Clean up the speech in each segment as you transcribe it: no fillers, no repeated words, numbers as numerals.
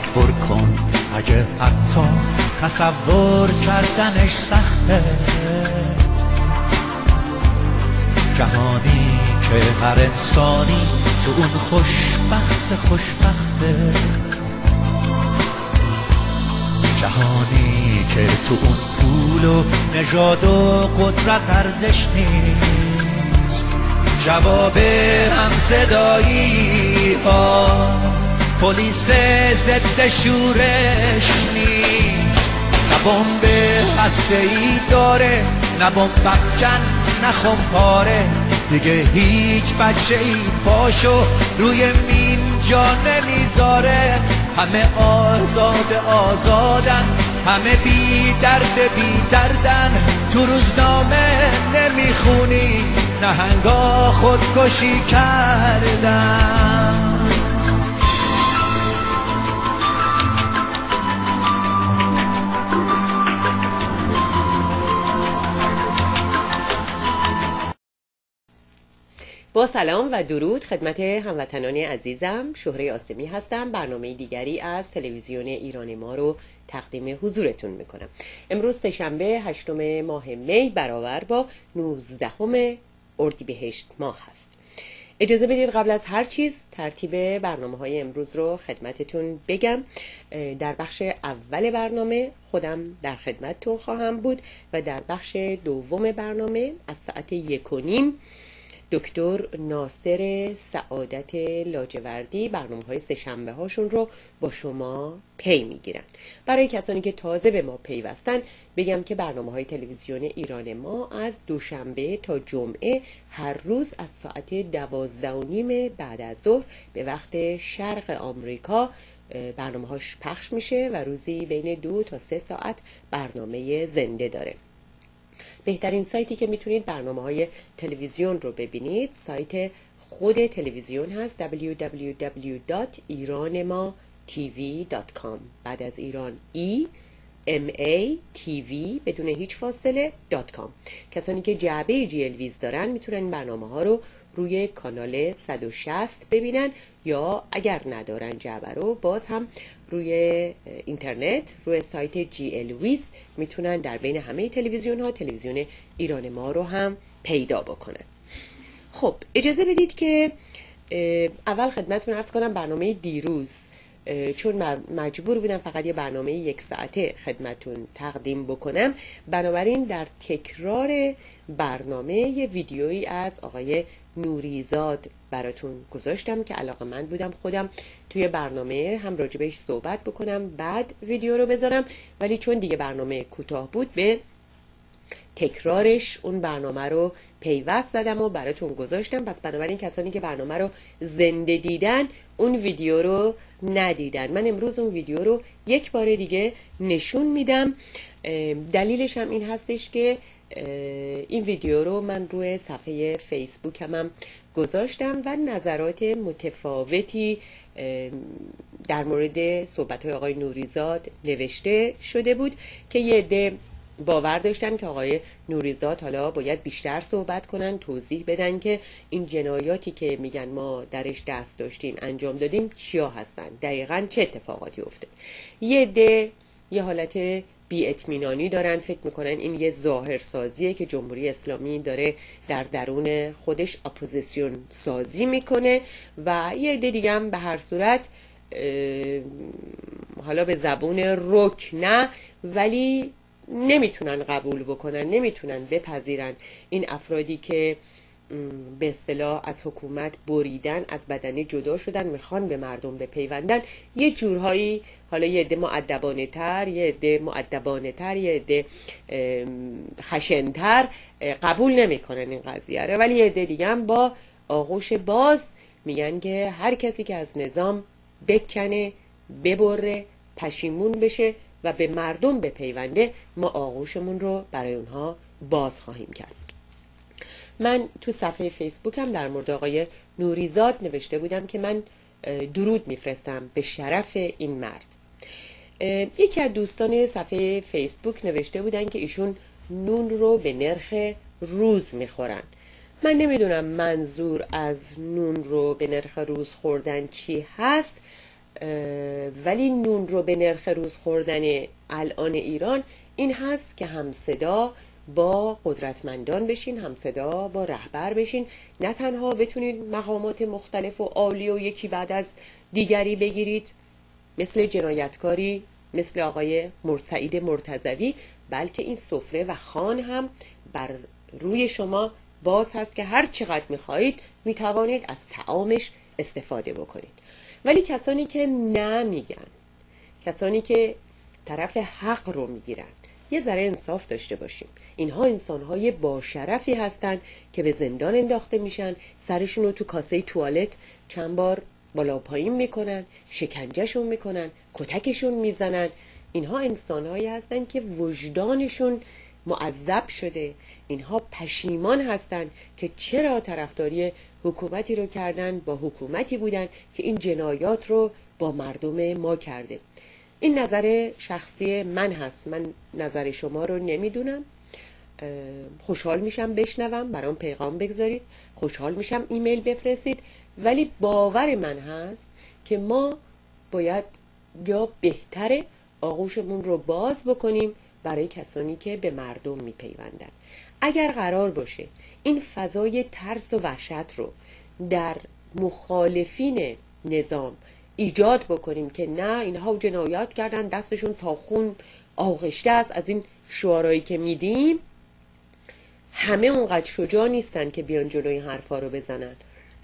تصور کن اگه حتی تصور کردنش سخته. جهانی که هر انسانی تو اون خوشبخته. جهانی که تو اون پول و نژاد و قدرت ارزش نیست. جواب همصدایی ها پلیس ضد شورش نیست. نه بمب هسته‌ای داره، نه بمب افکن، نه خمپاره. دیگه هیچ بچه‌ای پاشو روی مین جا نمیذاره. همه آزادن، همه بی دردن. تو روزنامه نمیخونی نهنگا خودکشی کردن. با سلام و درود خدمت هموطنان عزیزم، شهره آسمی هستم. برنامه دیگری از تلویزیون ایران ما رو تقدیم حضورتون میکنم. امروز سه‌شنبه 8 ماه می برابر با 19 اردیبهشت ماه هست. اجازه بدید قبل از هر چیز ترتیب برنامه‌های امروز رو خدمتتون بگم. در بخش اول برنامه خودم در خدمتتون خواهم بود و در بخش دوم برنامه از ساعت 1:30 دکتر ناصر سعادت لاجوردی برنامه‌های سه‌شنبه هاشون رو با شما پی میگیرن. برای کسانی که تازه به ما پیوستن بگم که برنامه‌های تلویزیون ایران ما از دوشنبه تا جمعه هر روز از ساعت 12:30 بعد از ظهر به وقت شرق آمریکا برنامه‌هاش پخش میشه و روزی بین 2 تا 3 ساعت برنامه زنده داره. بهترین سایتی که میتونید برنامه‌های تلویزیون رو ببینید سایت خود تلویزیون هست www.iranmatv.com. بعد از ایران EMATV بدون هیچ فاصله .com. کسانی که جعبه GLVیز دارن میتونن این برنامه‌ها رو روی کانال 160 ببینن یا اگر ندارن جعبه رو باز هم روی اینترنت روی سایت GLVیز میتونن در بین همه تلویزیون ها تلویزیون ایران ما رو هم پیدا بکنن. خب اجازه بدید که اول خدمتتون عرض کنم برنامه دیروز چون مجبور بودم فقط یه برنامه 1 ساعته خدمتتون تقدیم بکنم، بنابراین در تکرار برنامه یه ویدیویی از آقای نوریزاد براتون گذاشتم که علاقه‌مند بودم خودم توی برنامه هم راجبش صحبت بکنم بعد ویدیو رو بذارم، ولی چون دیگه برنامه کوتاه بود به تکرارش اون برنامه رو پیوست زدم و براتون گذاشتم. پس بنابراین کسانی که برنامه رو زنده دیدن اون ویدیو رو ندیدن. من امروز اون ویدیو رو یک بار دیگه نشون میدم. دلیلش هم این هستش که این ویدیو رو من روی صفحه فیسبوک هم گذاشتم و نظرات متفاوتی در مورد صحبت‌های آقای نوریزاد نوشته شده بود که یه عده باور داشتن که آقای نوریزاد حالا باید بیشتر صحبت کنن، توضیح بدن که این جنایاتی که میگن ما درش دست داشتیم انجام دادیم چیا هستن، دقیقاً چه اتفاقاتی افتاد. یه عده یه حالت بی‌اطمینانی دارن، فکر میکنن این یه ظاهرسازیه که جمهوری اسلامی داره در درون خودش اپوزیسیون سازی میکنه و یه عده دیگه هم به هر صورت حالا به زبون رک نه ولی نمیتونن قبول بکنن، نمیتونن بپذیرن این افرادی که به اصطلاح از حکومت بریدن، از بدنه جدا شدن، میخوان به مردم بپیوندن، یه جورهایی حالا یه عده مؤدبانه تر، یه عده مؤدبانه تر، یه عده خشن‌تر قبول نمیکنن این قضیه رو، ولی یه عده دیگه هم با آغوش باز میگن که هر کسی که از نظام بکنه، ببره، پشیمون بشه و به مردم بپیونده ما آغوشمون رو برای اونها باز خواهیم کرد. من تو صفحه فیسبوکم در مورد آقای نوریزاد نوشته بودم که من درود میفرستم به شرف این مرد. یکی از دوستان صفحه فیسبوک نوشته بودن که ایشون نون رو به نرخ روز میخورن. من نمیدونم منظور از نون رو به نرخ روز خوردن چی هست، ولی نون رو به نرخ روز خوردن الان ایران این هست که همصدا با قدرتمندان بشین، همصدا با رهبر بشین، نه تنها بتونید مقامات مختلف و عالی و یکی بعد از دیگری بگیرید مثل جنایتکاری مثل آقای سعید مرتضوی، بلکه این سفره و خوان هم بر روی شما باز هست که هر چقدر میخواهید میتوانید از طعامش استفاده بکنید. ولی کسانی که نمیگن، کسانی که طرف حق رو میگیرن، یه ذره انصاف داشته باشیم. اینها انسانهای با شرفی هستن که به زندان انداخته میشن، سرشون رو تو کاسه توالت چند بار بالا پایین میکنن، شکنجهشون میکنن، کتکشون میزنن. اینها انسانهایی هستن که وجدانشون معذب شده، اینها پشیمان هستن که چرا طرفداری حکومتی رو کردن، با حکومتی بودن که این جنایات رو با مردم ما کرده. این نظر شخصی من هست، من نظر شما رو نمیدونم. خوشحال میشم بشنوم، برام پیغام بگذارید، خوشحال میشم ایمیل بفرستید. ولی باور من هست که ما باید یا بهتره آغوشمون رو باز بکنیم برای کسانی که به مردم میپیوندن. اگر قرار باشه این فضای ترس و وحشت رو در مخالفین نظام ایجاد بکنیم که نه اینها جنایات کردن، دستشون تا خون آغشته است، از این شعارهایی که میدیم، همه اونقدر شجاع نیستن که بیان جلوی این حرفا رو بزنن.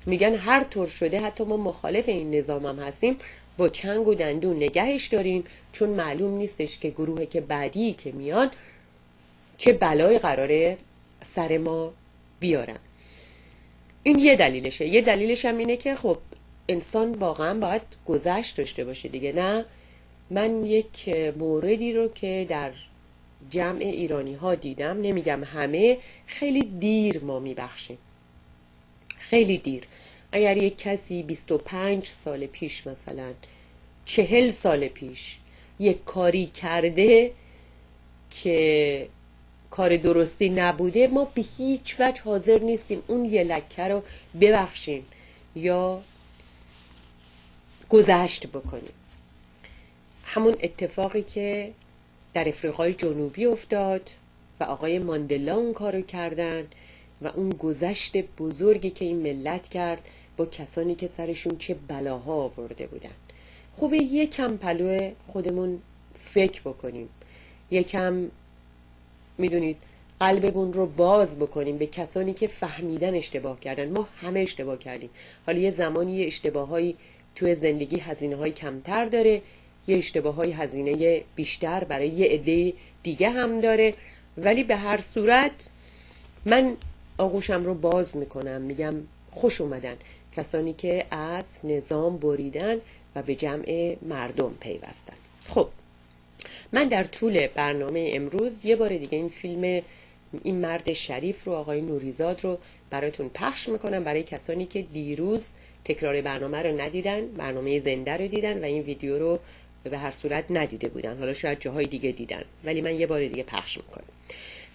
میگن هر طور شده حتی ما مخالف این نظام هم هستیم، با چنگ و دندون نگهش داریم، چون معلوم نیستش که گروه که بعدی که میان چه بلای قراره سر ما بیارن. این یه دلیلشه. یه دلیلش هم اینه که خب انسان واقعا باید گذشت داشته باشه دیگه. نه، من یک موردی رو که در جمع ایرانی ها دیدم، نمیگم همه، خیلی دیر ما میبخشیم، خیلی دیر. اگر یک کسی 25 سال پیش، مثلا 40 سال پیش یک کاری کرده که کار درستی نبوده، ما به هیچ وجه حاضر نیستیم اون یه لکه رو ببخشیم یا گذشت بکنیم. همون اتفاقی که در افریقای جنوبی افتاد و آقای ماندلا اون کارو کردن و اون گذشت بزرگی که این ملت کرد با کسانی که سرشون چه بلاها آورده بودن. خوبه یکم پلو خودمون فکر بکنیم، یکم میدونید قلبمون رو باز بکنیم به کسانی که فهمیدن اشتباه کردن. ما همه اشتباه کردیم. حالا یه زمانی یه اشتباهایی توی زندگی هزینه های کمتر داره، یه اشتباه های هزینه بیشتر برای یه عده دیگه هم داره، ولی به هر صورت من آغوشم رو باز میکنم، میگم خوش اومدن کسانی که از نظام بریدن و به جمع مردم پیوستن. خب من در طول برنامه امروز یه بار دیگه این فیلم این مرد شریف رو، آقای نوریزاد رو براتون پخش میکنم برای کسانی که دیروز تکرار برنامه رو ندیدن، برنامه زنده رو دیدن و این ویدیو رو به هر صورت ندیده بودن. حالا شاید جاهای دیگه دیدن ولی من یه بار دیگه پخش میکنم.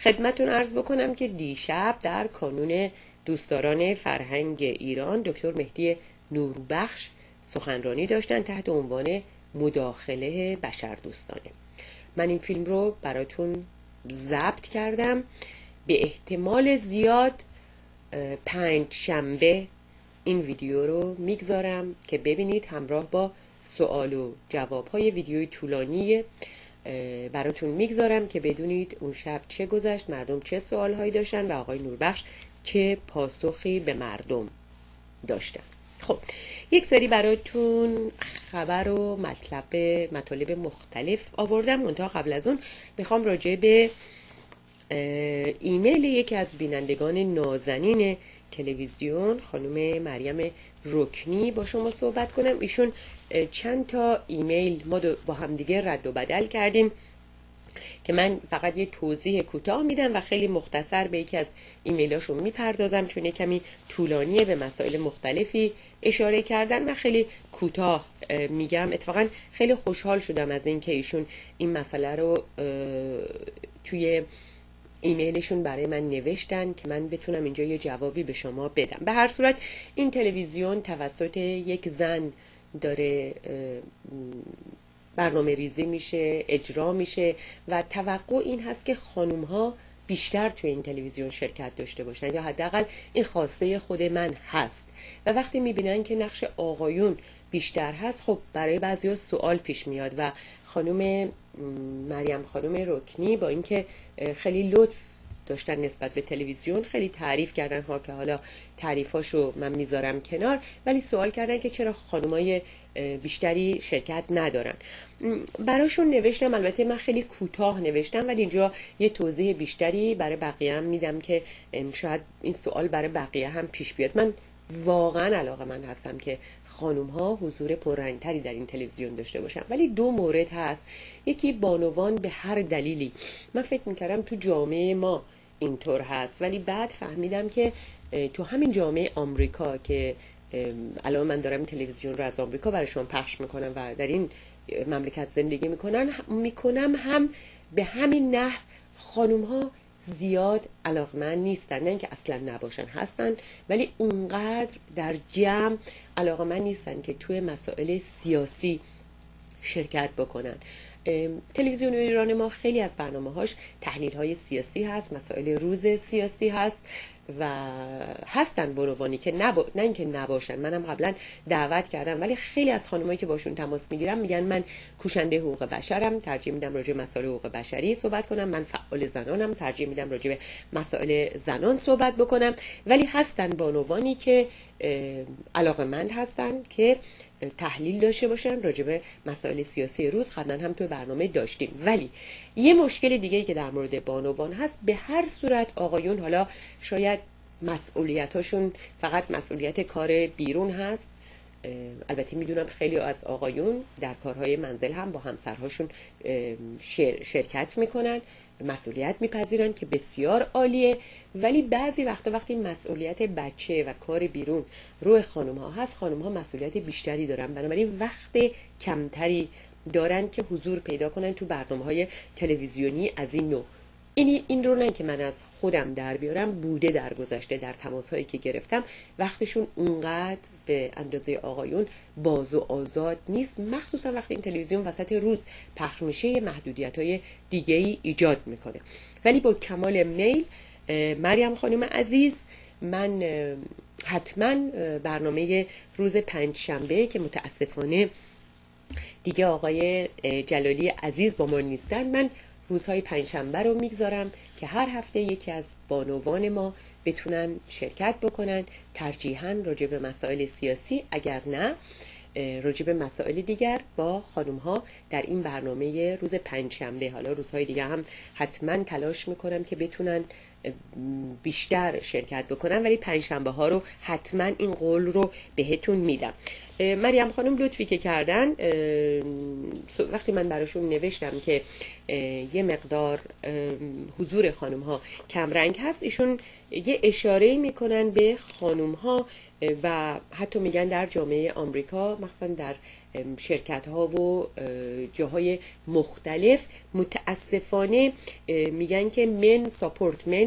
خدمتون عرض بکنم که دیشب در کانون دوستداران فرهنگ ایران دکتر مهدی نوربخش سخنرانی داشتن تحت عنوان مداخله بشردوستانه. من این فیلم رو براتون ضبط کردم، به احتمال زیاد 5 شنبه این ویدیو رو میگذارم که ببینید، همراه با سوال و جواب های ویدیوی طولانی براتون میگذارم که بدونید اون شب چه گذشت، مردم چه سوال هایی داشتن و آقای نوربخش چه پاسخی به مردم داشتن. خب یک سری براتون خبر و مطالب مختلف آوردم، منتها قبل از اون میخوام راجع به ایمیل یکی از بینندگان نازنین تلویزیون خانم مریم رکنی با شما صحبت کنم. ایشون چند تا ایمیل ما با همدیگه رد و بدل کردیم که من فقط یه توضیح کوتاه میدم و خیلی مختصر به یکی از ایمیلاشون میپردازم، چون یه کمی طولانیه، به مسائل مختلفی اشاره کردن و خیلی کوتاه میگم. اتفاقا خیلی خوشحال شدم از این که ایشون این مسئله رو توی ایمیلشون برای من نوشتن که من بتونم اینجا یه جوابی به شما بدم. به هر صورت این تلویزیون توسط یک زن داره برنامه ریزی میشه، اجرا میشه و توقع این هست که خانوم ها بیشتر توی این تلویزیون شرکت داشته باشن، یا حداقل این خواسته خود من هست. و وقتی میبینن که نقش آقایون بیشتر هست، خب برای بعضیا سوال پیش میاد و خانم مریم خانم رکنی با اینکه خیلی لطف داشتن نسبت به تلویزیون، خیلی تعریف کردن ها که حالا تعریفاشو من میذارم کنار، ولی سوال کردن که چرا خانمای بیشتری شرکت ندارن. براشون نوشتم، البته من خیلی کوتاه نوشتم ولی اینجا یه توضیح بیشتری برای بقیه هم میدم که شاید این سوال برای بقیه هم پیش بیاد. من واقعا علاقه‌مند هستم که خانم ها حضور پررنگتری در این تلویزیون داشته باشن، ولی دو مورد هست. یکی بانوان به هر دلیلی، من فکر میکردم تو جامعه ما اینطور هست، ولی بعد فهمیدم که تو همین جامعه آمریکا که الان من دارم این تلویزیون رو از آمریکا برای شما پخش میکنم و در این مملکت زندگی میکنم هم به همین نحو خانوم ها زیاد علاقمند نیستن، نه اینکه اصلا نباشن، هستن ولی اونقدر در جمع علاقمند نیستن که توی مسائل سیاسی شرکت بکنن. تلویزیون ایران ما خیلی از برنامه‌هاش تحلیل‌های سیاسی هست، مسائل روز سیاسی هست و هستن بانوانی که نه اینکه نباشن. منم قبلا دعوت کردم ولی خیلی از خانمایی که باشون تماس میگیرم میگن من کوشنده حقوق بشرم، ترجیح میدم راجع به مسائل حقوق بشری صحبت کنم، من فعال زنانم، ترجیح میدم راجع به مسائل زنان صحبت بکنم. ولی هستن بانوانی که علاقه‌مند هستن که تحلیل داشته باشن راجع به مسائل سیاسی روز. قبلا هم تو برنامه داشتیم. ولی یه مشکل دیگه‌ای که در مورد بانوان هست، به هر صورت آقایون حالا شاید مسئولیتاشون فقط مسئولیت کار بیرون هست، البته میدونم خیلی از آقایون در کارهای منزل هم با همسرهاشون شرکت میکنن، مسئولیت میپذیرن که بسیار عالیه، ولی بعضی وقتی مسئولیت بچه و کار بیرون روی خانم ها هست، خانم ها مسئولیت بیشتری دارن، بنابراین وقت کمتری دارن که حضور پیدا کنن تو برنامه‌های تلویزیونی از این نوع. این رو نه که من از خودم در بیارم، بوده در گذشته در تماس‌هایی که گرفتم، وقتشون اونقدر به اندازه آقایون باز و آزاد نیست، مخصوصا وقتی این تلویزیون وسط روز پخش میشه محدودیت‌های دیگه‌ای ایجاد میکنه. ولی با کمال میل مریم خانم عزیز، من حتما برنامه روز پنجشنبه که متاسفانه دیگه آقای جلالی عزیز با ما نیستن، من روزهای پنجشنبه رو میگذارم که هر هفته یکی از بانوان ما بتونن شرکت بکنن، ترجیحاً راجع به مسائل سیاسی، اگر نه راجع به مسائل دیگر با خانم ها در این برنامه روز پنجشنبه. حالا روزهای دیگه هم حتما تلاش میکنم که بتونن بیشتر شرکت بکنن، ولی پنجشنبه ها رو حتما این قول رو بهتون میدم. مریم خانم لطفی که کردن، وقتی من براشون نوشتم که یه مقدار حضور خانم ها کمرنگ هست، ایشون یه اشاره میکنن به خانم ها و حتی میگن در جامعه آمریکا، مثلا در شرکت ها و جاهای مختلف، متاسفانه میگن که men support men،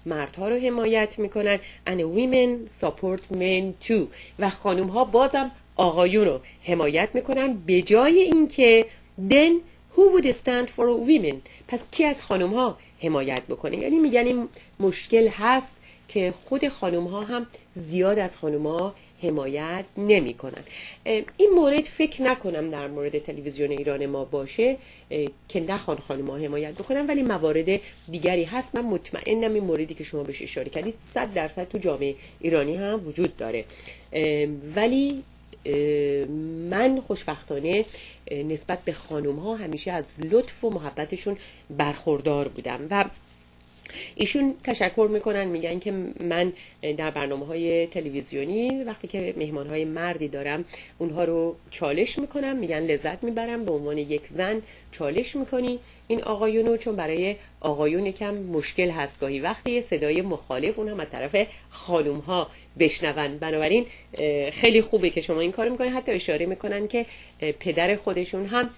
مردها رو حمایت میکنن and women support men too، و خانم ها بازم آقایون رو حمایت میکنن، به جای اینکه then who would stand for women، پس کی از خانم ها حمایت بکنه؟ یعنی میگن این مشکل هست که خود خانم ها هم زیاد از خانم ها حمایت نمی کنن. این مورد فکر نکنم در مورد تلویزیون ایران ما باشه که نخوان خانم ها حمایت بکنن، ولی موارد دیگری هست. من مطمئنم این موردی که شما بهش اشاره کردید 100% تو جامعه ایرانی هم وجود داره، ولی من خوشبختانه نسبت به خانم ها همیشه از لطف و محبتشون برخوردار بودم و ایشون تشکر میکنن، میگن که من در برنامه‌های تلویزیونی وقتی که مهمان‌های مردی دارم اونها رو چالش میکنم، میگن لذت میبرم، به عنوان یک زن چالش میکنی این آقایونو، چون برای آقایون یکم مشکل هست گاهی وقتی صدای مخالف اون هم از طرف خانوم‌ها بشنون. بنابراین خیلی خوبه که شما این کارو میکنین. حتی اشاره میکنن که پدر خودشون هم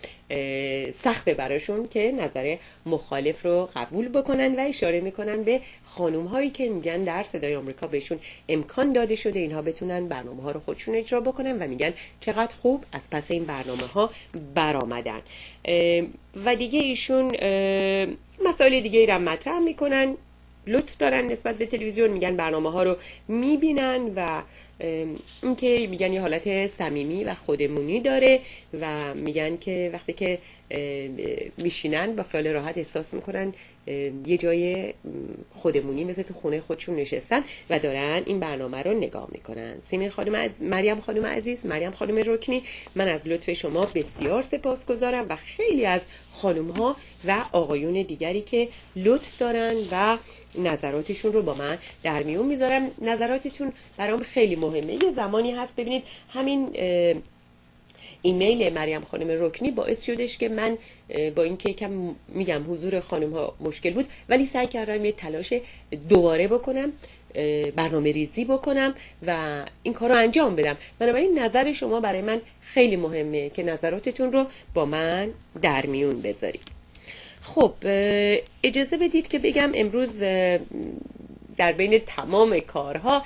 سخته براشون که نظر مخالف رو قبول بکنن و اشاره میکنن به خانوم هایی که میگن در صدای آمریکا بهشون امکان داده شده اینها بتونن برنامه ها رو خودشون اجرا بکنن و میگن چقدر خوب از پس این برنامه ها برآمدن. و دیگه ایشون مسائل دیگه ای رو مطرح میکنن، لطف دارن نسبت به تلویزیون، میگن برنامه ها رو میبینن و اینکه میگن یه حالت صمیمی و خودمونی داره و میگن که وقتی که میشینن با خیال راحت احساس میکنن یه جای خودمونی مثل تو خونه خودشون نشستن و دارن این برنامه رو نگاه میکنن. مریم خانم عزیز، مریم خانم رکنی، من از لطف شما بسیار سپاسگزارم و خیلی از خانم ها و آقایون دیگری که لطف دارن و نظراتشون رو با من در میون میذارم. نظراتتون برام خیلی مهمه. یه زمانی هست ببینید همین ایمیل مریم خانم رکنی باعث شدش که من با اینکه یکم میگم حضور خانم ها مشکل بود ولی سعی کردم یه تلاش دوباره بکنم، برنامه ریزی بکنم و این کار رو انجام بدم. بنابراین نظر شما برای من خیلی مهمه که نظراتتون رو با من در میون بذارید. خب اجازه بدید که بگم امروز در بین تمام کارها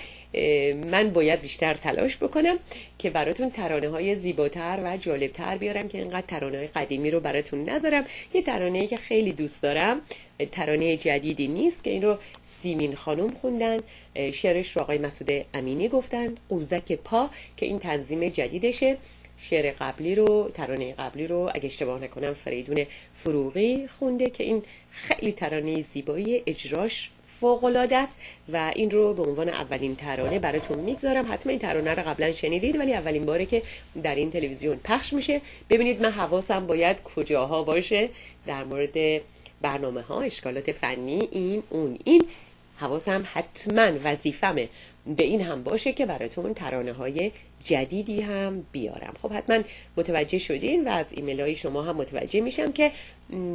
من باید بیشتر تلاش بکنم که براتون ترانه های زیباتر و جالبتر بیارم که اینقدر ترانه های قدیمی رو براتون نذارم. یه ترانه‌ای که خیلی دوست دارم، ترانه جدیدی نیست که این رو سیمین خانم خوندن، شعرش رو آقای مسعود امینی گفتن، قوزک پا که این تنظیم جدیدشه. شعر قبلی رو، ترانه قبلی رو اگه اشتباه نکنم فریدون فروغی خونده که این خیلی ترانه زیبایی، اجراش فوق‌العاده است و این رو به عنوان اولین ترانه براتون میگذارم. حتما این ترانه رو قبلا شنیدید ولی اولین باره که در این تلویزیون پخش میشه. ببینید من حواسم باید کجاها باشه در مورد برنامه ها، اشکالات فنی، این حواسم حتما وظیفمه به این هم باشه که براتون ترانه های جدیدی هم بیارم. خب حتما متوجه شدین و از ایمیل های شما هم متوجه میشم که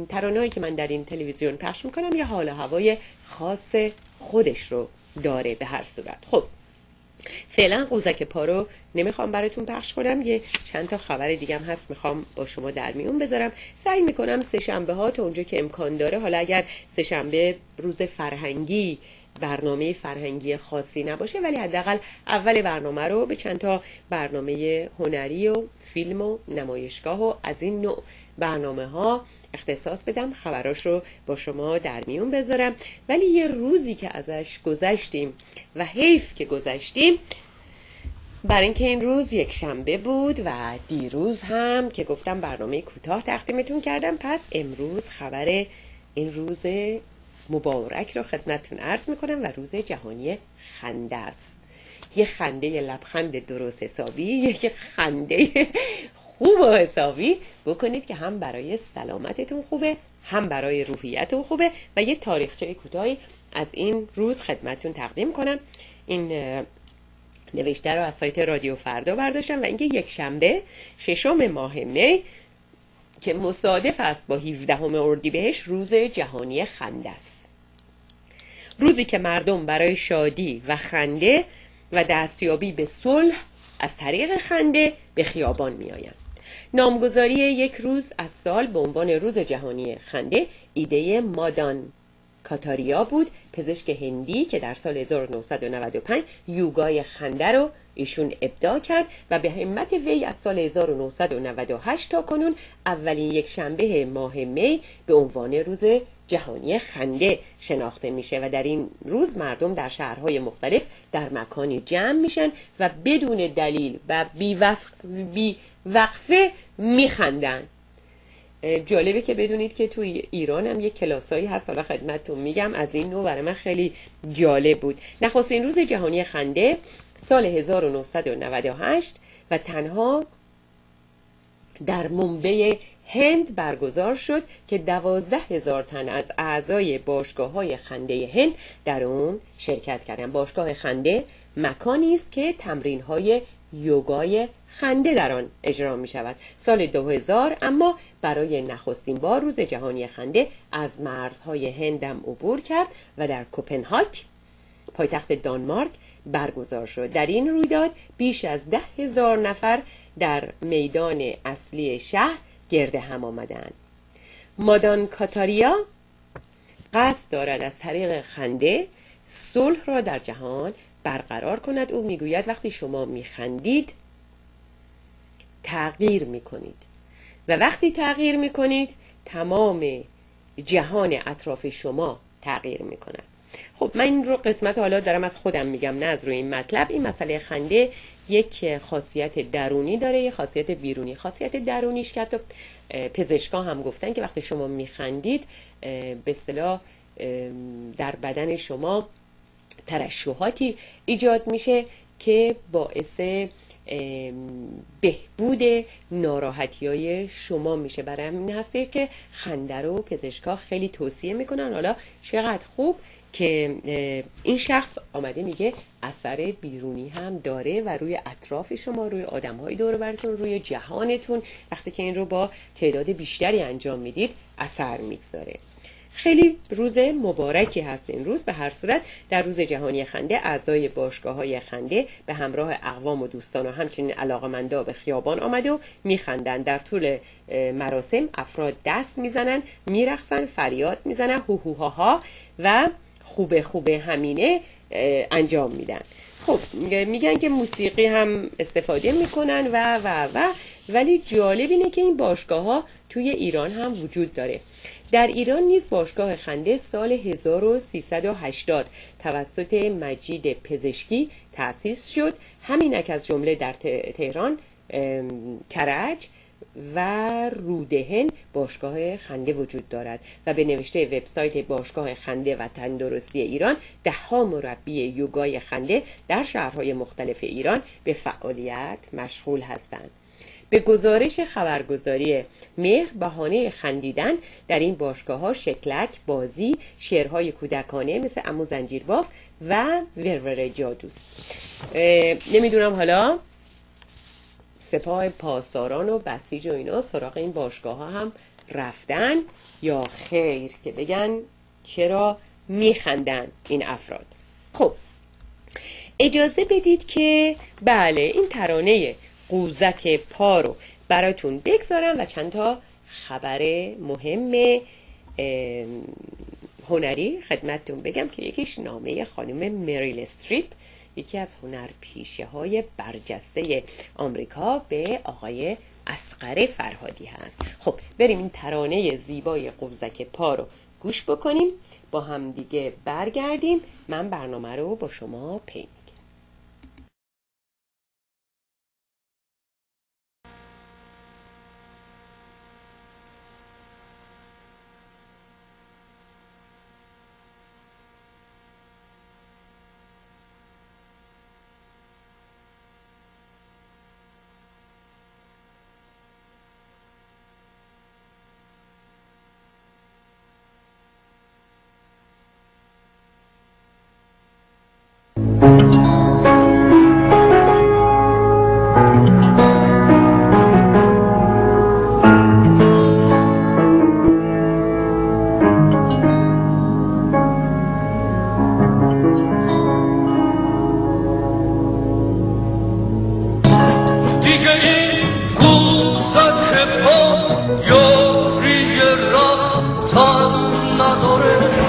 ترانه هایی که من در این تلویزیون پخش میکنم یه حال و هوای خاص خودش رو داره به هر صورت. خب فعلا قوزک پا رو نمیخوام براتون پخش کنم، یه چند تا خبر دیگه هم هست میخوام با شما در میون بذارم. سعی میکنم سه شنبه ها تا اونجا که امکان داره، حالا اگر سه شنبه روز فرهنگی برنامه فرهنگی خاصی نباشه ولی حداقل اول برنامه رو به چند تا برنامه هنری و فیلم و نمایشگاه و از این نوع برنامه ها اختصاص بدم، خبراش رو با شما در میون بذارم. ولی یه روزی که ازش گذشتیم و حیف که گذشتیم، برای اینکه این روز یک شنبه بود و دیروز هم که گفتم برنامه کوتاه تقدیمتون کردم، پس امروز خبر این روز مبارک رو خدمتتون عرض میکنم و روز جهانی خنده است. یه خنده، یه لبخند درست حسابی، یه خنده خوب و حسابی بکنید که هم برای سلامتتون خوبه هم برای روحیتتون خوبه. و یه تاریخچه کوتاهی از این روز خدمتتون تقدیم کنم. این نوشته رو از سایت رادیو فردا برداشتم و اینکه یک شنبه 6 ماه می که مصادف است با 17 اردیبهشت روز جهانی خنده است. روزی که مردم برای شادی و خنده و دستیابی به صلح از طریق خنده به خیابان می آیند. نامگذاری یک روز از سال به عنوان روز جهانی خنده ایده مادان کاتاریا بود، پزشک هندی که در سال 1995 یوگای خنده رو ایشون ابداع کرد و به همت وی از سال 1998 تا کنون اولین یک شنبه ماه می به عنوان روز جهانی خنده شناخته میشه و در این روز مردم در شهرهای مختلف در مکانی جمع میشن و بدون دلیل و بی وقفه میخندن. جالبه که بدونید که توی ایران هم یک کلاسایی هست، حالا خدمتتون میگم، از این نوع برای من خیلی جالب بود. نخستین روز جهانی خنده سال 1998 و تنها در منبع هند برگزار شد که 12,000 تن از اعضای باشگاه‌های خنده هند در اون شرکت کردند. باشگاه خنده مکانی است که تمرین‌های یوگای خنده در آن اجرا می شود. سال 2000 اما برای نخستین بار روز جهانی خنده از مرزهای هندم عبور کرد و در کوپنهاگ پایتخت دانمارک برگزار شد. در این رویداد بیش از 10,000 نفر در میدان اصلی شهر گرد هم آمدند. مادان کاتاریا قصد دارد از طریق خنده صلح را در جهان برقرار کند. او میگوید وقتی شما میخندید تغییر میکنید و وقتی تغییر میکنید تمام جهان اطراف شما تغییر میکنند. خب من این رو قسمت حالا دارم از خودم میگم، نه از روی این مطلب. این مسئله خنده یک خاصیت درونی داره، یک خاصیت بیرونی. خاصیت درونیش که حتی پزشکا هم گفتن که وقتی شما میخندید به اصطلاح در بدن شما ترشحاتی ایجاد میشه که باعث بهبود ناراحتی‌های شما میشه. برای همین هسته که خنده رو پزشکا خیلی توصیه میکنن. حالا چقدر خوب که این شخص آمده میگه اثر بیرونی هم داره و روی اطراف شما، روی آدم‌های دور و برتون، روی جهانتون وقتی که این رو با تعداد بیشتری انجام میدید اثر میگذاره. خیلی روز مبارکی هست این روز. به هر صورت در روز جهانی خنده اعضای باشگاه‌های خنده به همراه اقوام و دوستان و همچنین علاقه‌مندا به خیابان آمده و میخندن. در طول مراسم افراد دست میزنن، میرقصن، فریاد میزنن، هوهوهاها و خوبه همینه انجام میدن. خب میگن که موسیقی هم استفاده میکنن و ولی جالب اینه که این باشگاه‌ها توی ایران هم وجود داره. در ایران نیز باشگاه خنده سال 1380 توسط مجید پزشکی تأسیس شد. همینک از جمله در تهران، کرج و رودهن باشگاه خنده وجود دارد و به نوشته وبسایت باشگاه خنده و تندرستی ایران 10 مربی یوگای خنده در شهرهای مختلف ایران به فعالیت مشغول هستند. به گزارش خبرگزاری مهر بهانه خندیدن در این باشگاه‌ها شکلک، بازی، شعرهای کودکانه مثل عمو زنجیرباف و ورور جادوست. نمیدونم حالا سپاه پاسداران و بسیج و اینا سراغ این باشگاه‌ها هم رفتن یا خیر که بگن چرا میخندن این افراد. خب اجازه بدید که بله این ترانه قوزک پا رو براتون بگذارم و چند تا خبر مهم هنری خدمتتون بگم که یکیش نامه خانم مریل استریپ، یکی از هنرپیشه های برجسته آمریکا، به آقای اصغر فرهادی هست. خب بریم این ترانه زیبای قوزک پا رو گوش بکنیم، با هم دیگه برگردیم. من برنامه رو با شما پی یاری رفتن نداره.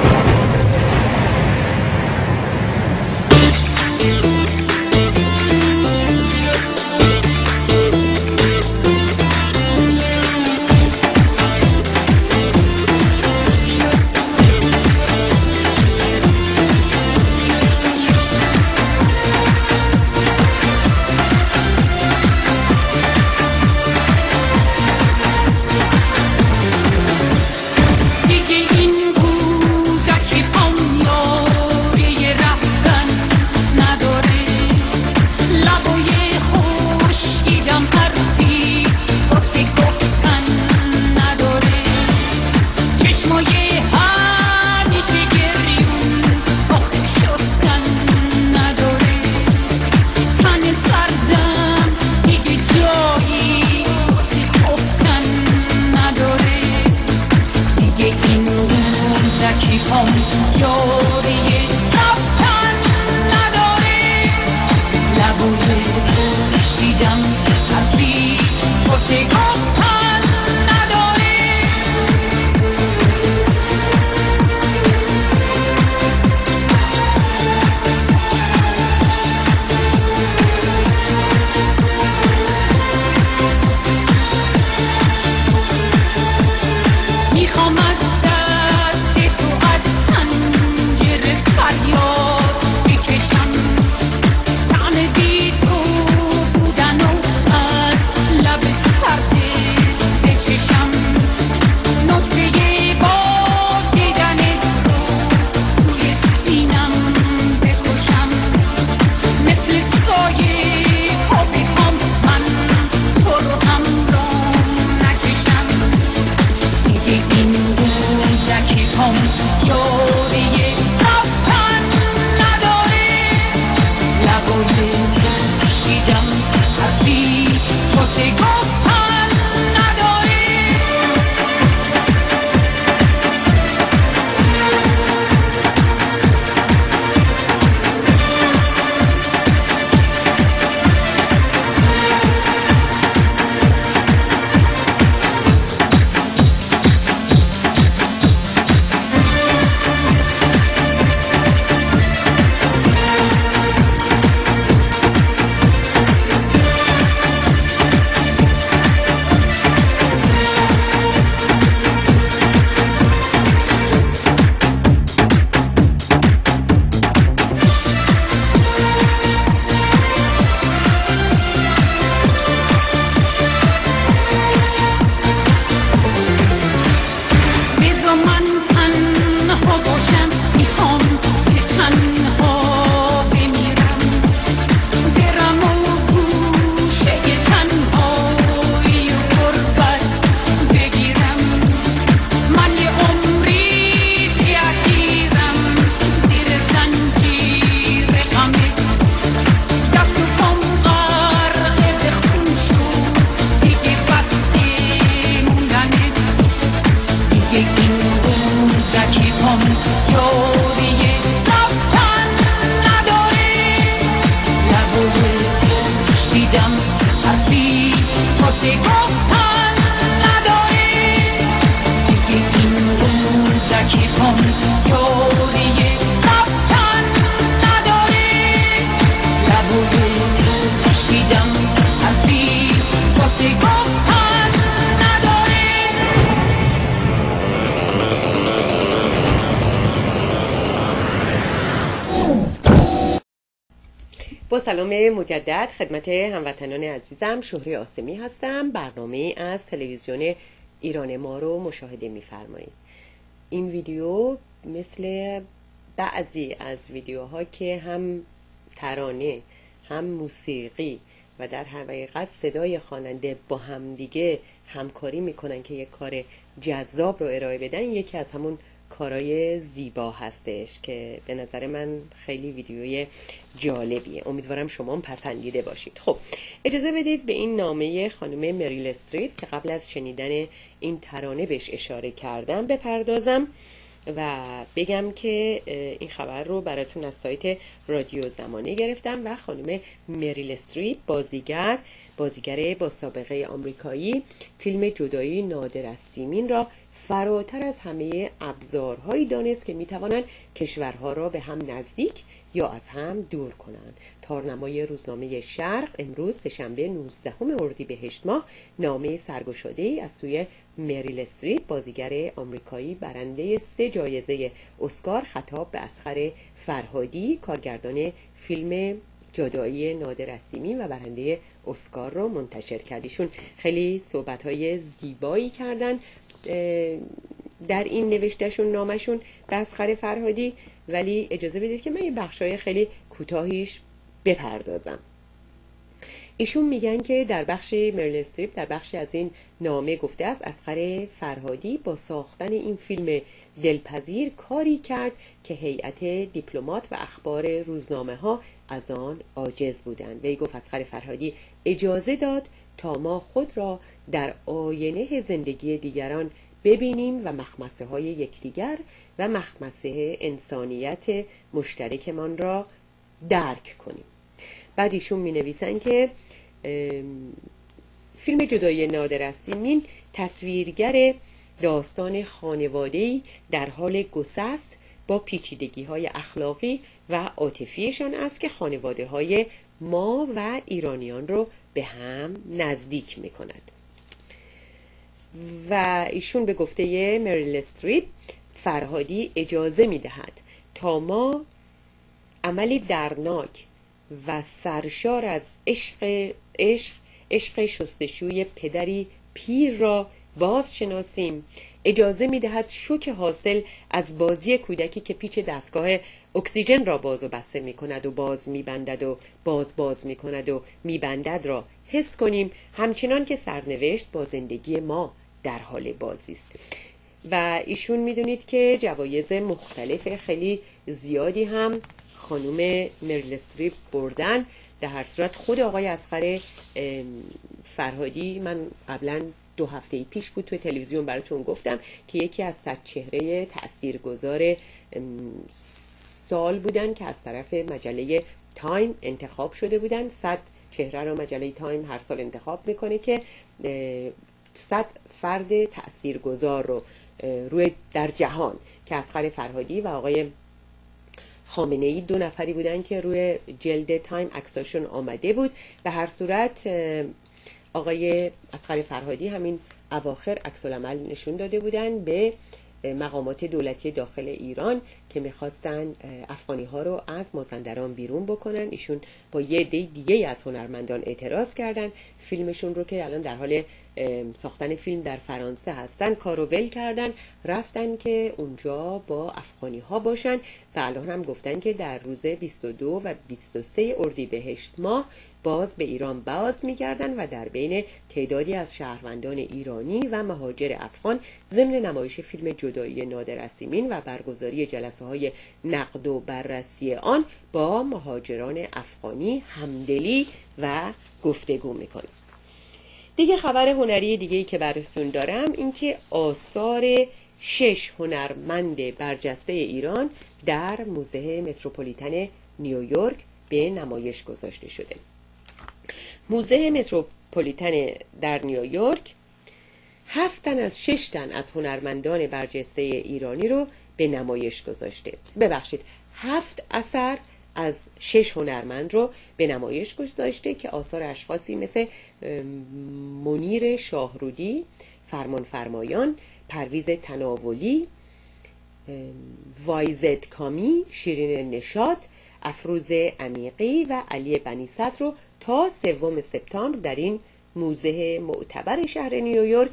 کن یاری رفتن نداره لبای دیدم حرفی واسه گفتن نداره با سلام مجدد خدمت هموطنان عزیزم، شهره آسمی هستم. برنامه از تلویزیون ایران ما رو مشاهده می‌فرمایید. این ویدیو مثل بعضی از ویدیوها که هم ترانه هم موسیقی و در حقیقت صدای خواننده با همدیگه همکاری میکنن که یک کار جذاب رو ارائه بدن، یکی از همون کارهای زیبا هستش که به نظر من خیلی ویدیوی جالبیه. امیدوارم شما هم پسندیده باشید. خب اجازه بدید به این نامه خانم مریل استریپ که قبل از شنیدن این ترانه بهش اشاره کردم بپردازم و بگم که این خبر رو براتون از سایت رادیو زمانه گرفتم و خانم مریل استریپ بازیگر با سابقه آمریکایی فیلم جدایی نادر از سیمین را فراتر از همه ابزارهایی دانست که میتوانند کشورها را به هم نزدیک یا از هم دور کنند. تارنمای روزنامه شرق امروز سه‌شنبه 19 اردیبهشت ماه نامه سرگشاده‌ای از سوی مریل استریپ بازیگر آمریکایی برنده 3 جایزه اسکار خطاب به اصغر فرهادی کارگردان فیلم جدایی نادر از سیمین و برنده اسکار رو منتشر کرد. ایشون خیلی صحبت‌های زیبایی کردن در این نوشتهشون نامشون به اصغر فرهادی، ولی اجازه بدید که من یه بخشای خیلی کوتاهیش بپردازم. ایشون میگن که در بخش مریل استریپ در بخشی از این نامه گفته است اصغر فرهادی با ساختن این فیلم دلپذیر کاری کرد که هیئت دیپلمات و اخبار روزنامه ها از آن عاجز بودند. وی گفت اصغر فرهادی اجازه داد تا ما خود را در آینه زندگی دیگران ببینیم و مخمسه های یکدیگر و مخمسه انسانیت مشترکمان را درک کنیم. بعد ایشون می نویسن که فیلم جدایی نادر از سیمین تصویرگر داستان خانواده‌ای در حال گسست با پیچیدگی‌های اخلاقی و عاطفیشان است که خانواده‌های ما و ایرانیان رو به هم نزدیک می‌کند. و ایشون به گفته مریل استریپ فرهادی اجازه می‌دهد تا ما عملی درناک و سرشار از عشق شستشوی پدری پیر را باز شناسیم. اجازه می‌دهد شوک حاصل از بازی کودکی که پیچ دستگاه اکسیژن را باز و بسته می‌کند و باز می‌بندد و باز می‌کند و می‌بندد را حس کنیم، همچنان که سرنوشت با زندگی ما در حال بازی است. و ایشون میدونید که جوایز مختلف خیلی زیادی هم خانوم مریل استریپ بردن. در هر صورت خود آقای اصغر فرهادی، من قبلا 2 هفته پیش بود توی تلویزیون براتون گفتم که یکی از 100 چهره تاثیرگذار سال بودن که از طرف مجله تایم انتخاب شده بودن. 100 چهره رو مجله تایم هر سال انتخاب میکنه که 100 فرد تاثیرگذار رو روی در جهان که اصغر فرهادی و آقای خامنه‌ای 2 نفری بودن که روی جلد تایم عکساشون آمده بود. به هر صورت آقای اصغر فرهادی همین اواخر عکس‌العمل نشون داده بودن به مقامات دولتی داخل ایران که میخواستن افغانی ها رو از مازندران بیرون بکنن. ایشون با یه عده دیگه از هنرمندان اعتراض کردن. فیلمشون رو که الان در حال ساختن فیلم در فرانسه هستن کارو ول کردن، رفتن که اونجا با افغانی ها باشن و الان هم گفتن که در روز 22 و 23 اردیبهشت ماه باز به ایران باز میگردن و در بین تعدادی از شهروندان ایرانی و مهاجر افغان ضمن نمایش فیلم جدایی نادر اسیمین و برگزاری جلسه های نقد و بررسی آن با مهاجران افغانی همدلی و گفتگو میکنن. دیگه خبر هنری دیگه‌ای که براتون دارم این که آثار 6 هنرمند برجسته ایران در موزه متروپولیتن نیویورک به نمایش گذاشته شده. موزه متروپولیتن در نیویورک 7 تن از 6 تن از هنرمندان برجسته ایرانی رو به نمایش گذاشته. ببخشید 7 اثر از 6 هنرمند رو به نمایش گذاشته که آثار اشخاصی مثل منیر شاهرودی، فرمان فرمایان، پرویز تناولی، وایزد کامی، شیرین نشاط، افروز عمیقی و علی بنی صدر رو تا 3 سپتامبر در این موزه معتبر شهر نیویورک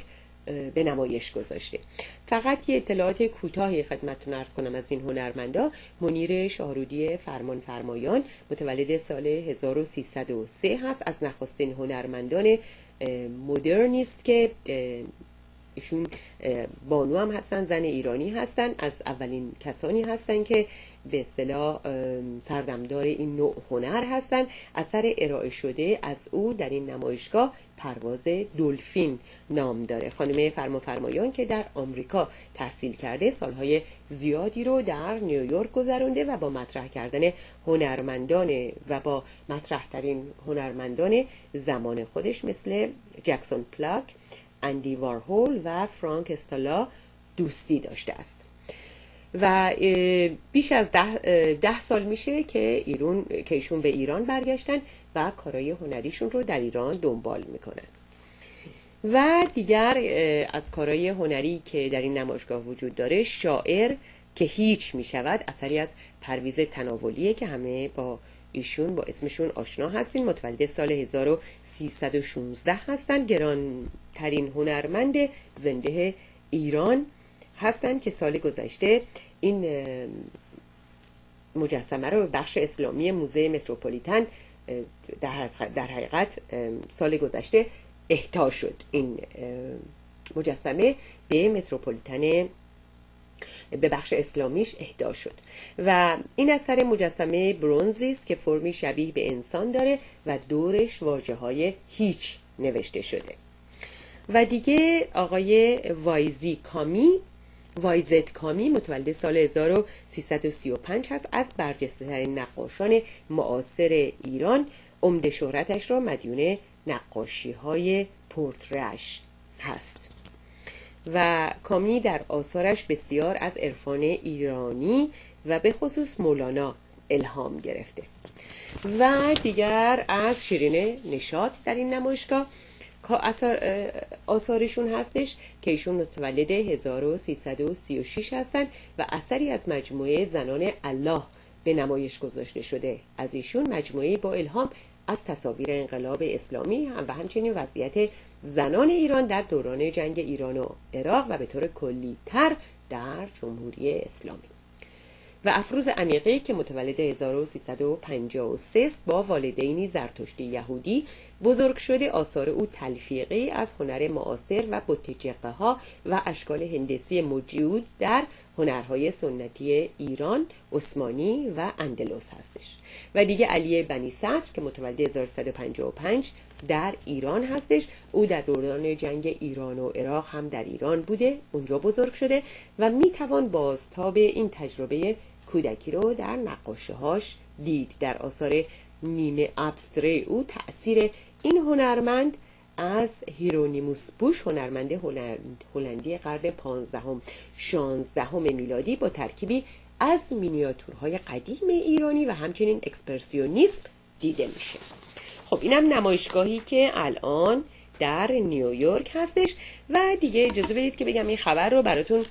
به نمایش گذاشته. فقط یه اطلاعات کوتاهی خدمتتون عرض کنم از این هنرمندا. منیر شاهرودی فرمان فرمایان متولد سال 1303 هست، از نخستین هنرمندان مدرنیست که ایشون بانو هم هستن، زن ایرانی هستن، از اولین کسانی هستن که به اصطلاح سردمدار این نوع هنر هستن. اثر ارائه شده از او در این نمایشگاه پرواز دلفین نام داره. خانم فرمایان که در آمریکا تحصیل کرده، سالهای زیادی رو در نیویورک گذرونده و با مطرح کردن هنرمندان و با مطرح ترین هنرمندان زمان خودش مثل جکسون پلاک، اندی وارهول و فرانک استالا دوستی داشته است و بیش از 10 سال میشه که ایشون به ایران برگشتن و کارهای هنریشون رو در ایران دنبال میکنن. و دیگر از کارهای هنری که در این نمایشگاه وجود داره، شاعر که هیچ میشود، اثری از پرویز تناولیه که همه با ایشون با اسمشون آشنا هستین. متولد سال 1316 هستن، گرانترین هنرمند زنده ایران هستن که سال گذشته این مجسمه رو به بخش اسلامی موزه متروپولیتن در حقیقت سال گذشته اهدا شد. این مجسمه به متروپولیتن به بخش اسلامیش اهدا شد و این اثر مجسمه برنزی است که فرمی شبیه به انسان داره و دورش واژه‌های هیچ نوشته شده. و دیگه آقای وایزد کامی متولد سال 1335 هست، از برجسته‌ترین نقاشان معاصر ایران. عمده شهرتش را مدیون نقاشی‌های پورتره‌اش هست و کامی در آثارش بسیار از عرفان ایرانی و به خصوص مولانا الهام گرفته. و دیگر از شیرین نشاط در این نمایشگاه آثارشون هستش که ایشون متولد 1336 هستن و اثری از مجموعه زنان الله به نمایش گذاشته شده. از ایشون مجموعه با الهام از تصاویر انقلاب اسلامی و همچنین وضعیت زنان ایران در دوران جنگ ایران و عراق و به طور کلی تر در جمهوری اسلامی. و افروز عمیقی که متولد 1353 است، با والدینی زرتشتی یهودی بزرگ شده. آثار او تلفیقی از هنر معاصر و بتجقه ها و اشکال هندسی موجود در هنرهای سنتی ایران، عثمانی و اندلس هستش. و دیگه علی بنی صدر که متولد 1355 در ایران هستش. او در دوران جنگ ایران و عراق هم در ایران بوده، اونجا بزرگ شده و میتوان بازتاب این تجربه کودکی رو در نقاشی‌هاش دید. در آثار نیمه ابستره او تأثیر این هنرمند از هیرونیموس بوش، هنرمند هلندی قرن 15 16 میلادی، با ترکیبی از مینیاتورهای قدیم ایرانی و همچنین اکسپرسیونیسم دیده میشه. خب اینم نمایشگاهی که الان در نیویورک هستش. و دیگه اجازه بدید که بگم این خبر رو براتون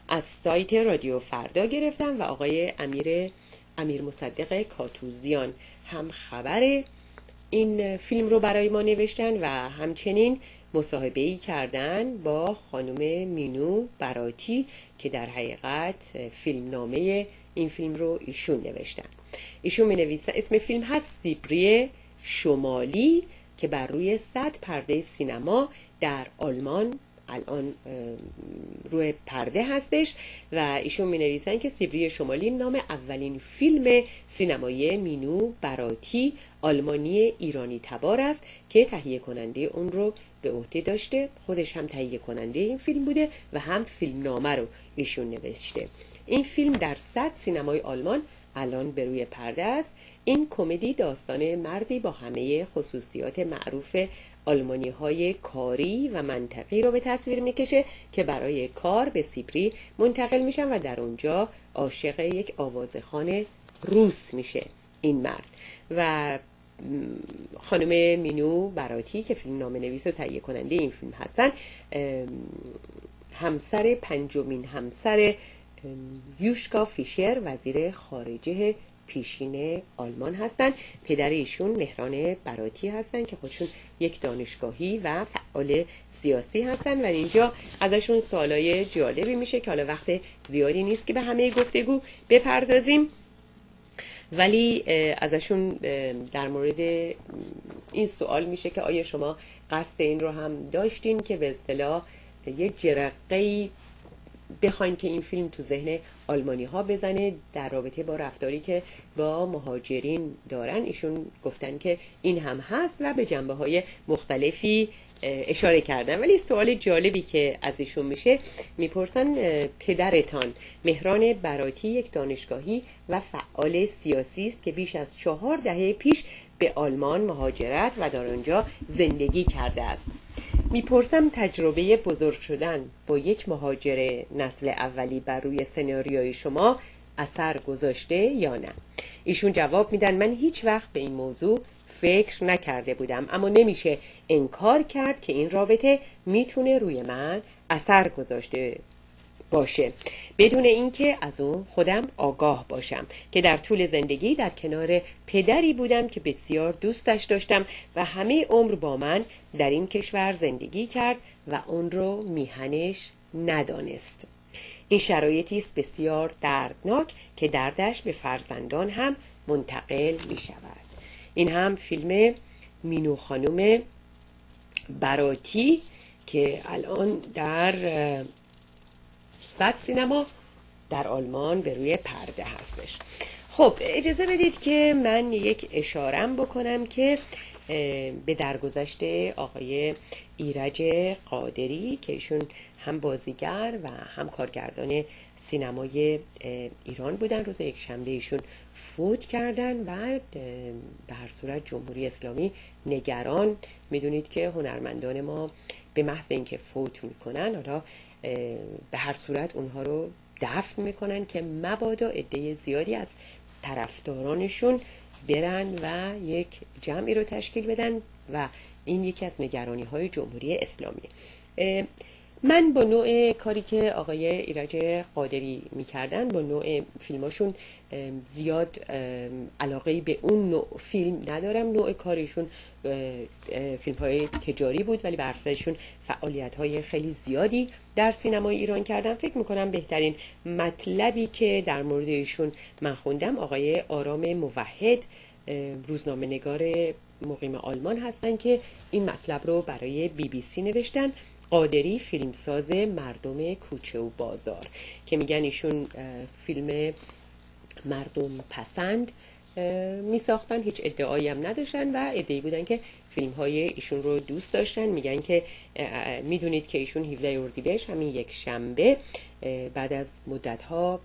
از سایت رادیو فردا گرفتم و آقای امیر مصدق کاتوزیان هم خبر این فیلم رو برای ما نوشتن و همچنین مصاحبه‌ای کردن با خانم مینو براتی که در حقیقت فیلمنامه این فیلم رو ایشون نوشتن. ایشون می‌نویسن، اسم فیلم هست سیبری شمالی که بر روی 100 پرده سینما در آلمان الان روی پرده هستش و ایشون می نویسن که سیبری شمالی نام اولین فیلم سینمایی مینو براتی، آلمانی ایرانی تبار است که تهیه کننده اون رو به عهده داشته. خودش هم تهیه کننده این فیلم بوده و هم فیلم نامه رو ایشون نوشته. این فیلم در 100 سینمای آلمان الان به روی پرده است. این کمدی داستان مردی با همه خصوصیات معروف آلمانی های کاری و منطقی رو به تصویر میکشه که برای کار به سیبری منتقل میشن و در اونجا عاشق یک آوازخوان روس میشه این مرد. و خانم مینو براتی که فیلم نام نویس و تهیه کننده این فیلم هستن، همسر پنجمین همسر یوشکا فیشر وزیر خارجه پیشین آلمان هستن. پدر ایشون مهران براتی هستن که خودشون یک دانشگاهی و فعال سیاسی هستن و اینجا ازشون سوالای جالبی میشه که حالا وقت زیادی نیست که به همه گفتگو بپردازیم، ولی ازشون در مورد این سوال میشه که آیا شما قصد این رو هم داشتین که به اصطلاح یه جرقه‌ای بخواین که این فیلم تو ذهن آلمانی ها بزنه در رابطه با رفتاری که با مهاجرین دارن. ایشون گفتن که این هم هست و به جنبه های مختلفی اشاره کردن. ولی سوال جالبی که از ایشون میشه، میپرسن پدرتان مهران براتی یک دانشگاهی و فعال سیاسی است که بیش از 4 دهه پیش به آلمان مهاجرت و در آنجا زندگی کرده است. میپرسم تجربه بزرگ شدن با یک مهاجر نسل اولی بر روی سناریوی شما اثر گذاشته یا نه؟ ایشون جواب میدن من هیچ وقت به این موضوع فکر نکرده بودم، اما نمیشه انکار کرد که این رابطه میتونه روی من اثر گذاشته باشه بدون اینکه از اون خودم آگاه باشم که در طول زندگی در کنار پدری بودم که بسیار دوستش داشتم و همه عمر با من در این کشور زندگی کرد و اون رو میهنش ندانست. این شرایطی است بسیار دردناک که دردش به فرزندان هم منتقل می شود. این هم فیلم مینو خانم براتی که الان در 100 سینما در آلمان به روی پرده هستش. خب اجازه بدید که من یک اشارم بکنم که به درگذشت آقای ایرج قادری که ایشون هم بازیگر و هم کارگردان سینمای ایران بودن. روز یکشنبه ایشون فوت کردن و به هر صورت جمهوری اسلامی نگران، میدونید که هنرمندان ما به محض اینکه فوت میکنن حالا به هر صورت اونها رو دفن میکنن که مبادا عده زیادی از طرفدارانشون برن و یک جمعی رو تشکیل بدن و این یکی از نگرانی های جمهوری اسلامی. من با نوع کاری که آقای ایرج قادری میکردن، با نوع فیلماشون زیاد علاقه به اون نوع فیلم ندارم. نوع کاریشون فیلم های تجاری بود، ولی برخلاف فعالیت های خیلی زیادی در سینمای ایران کردن. فکر میکنم بهترین مطلبی که در مورد ایشون من خوندم آقای آرام موحد، روزنامه نگار مقیم آلمان هستن که این مطلب رو برای BBC نوشتن. قادری فیلمساز مردم کوچه و بازار، که میگن ایشون فیلم مردم پسند می ساختن، هیچ ادعایی هم نداشتن و ادعایی بودن که فیلم های ایشون رو دوست داشتن. میگن که میدونید که ایشون 17 اردیبهشت، همین یک شنبه، بعد از مدت ها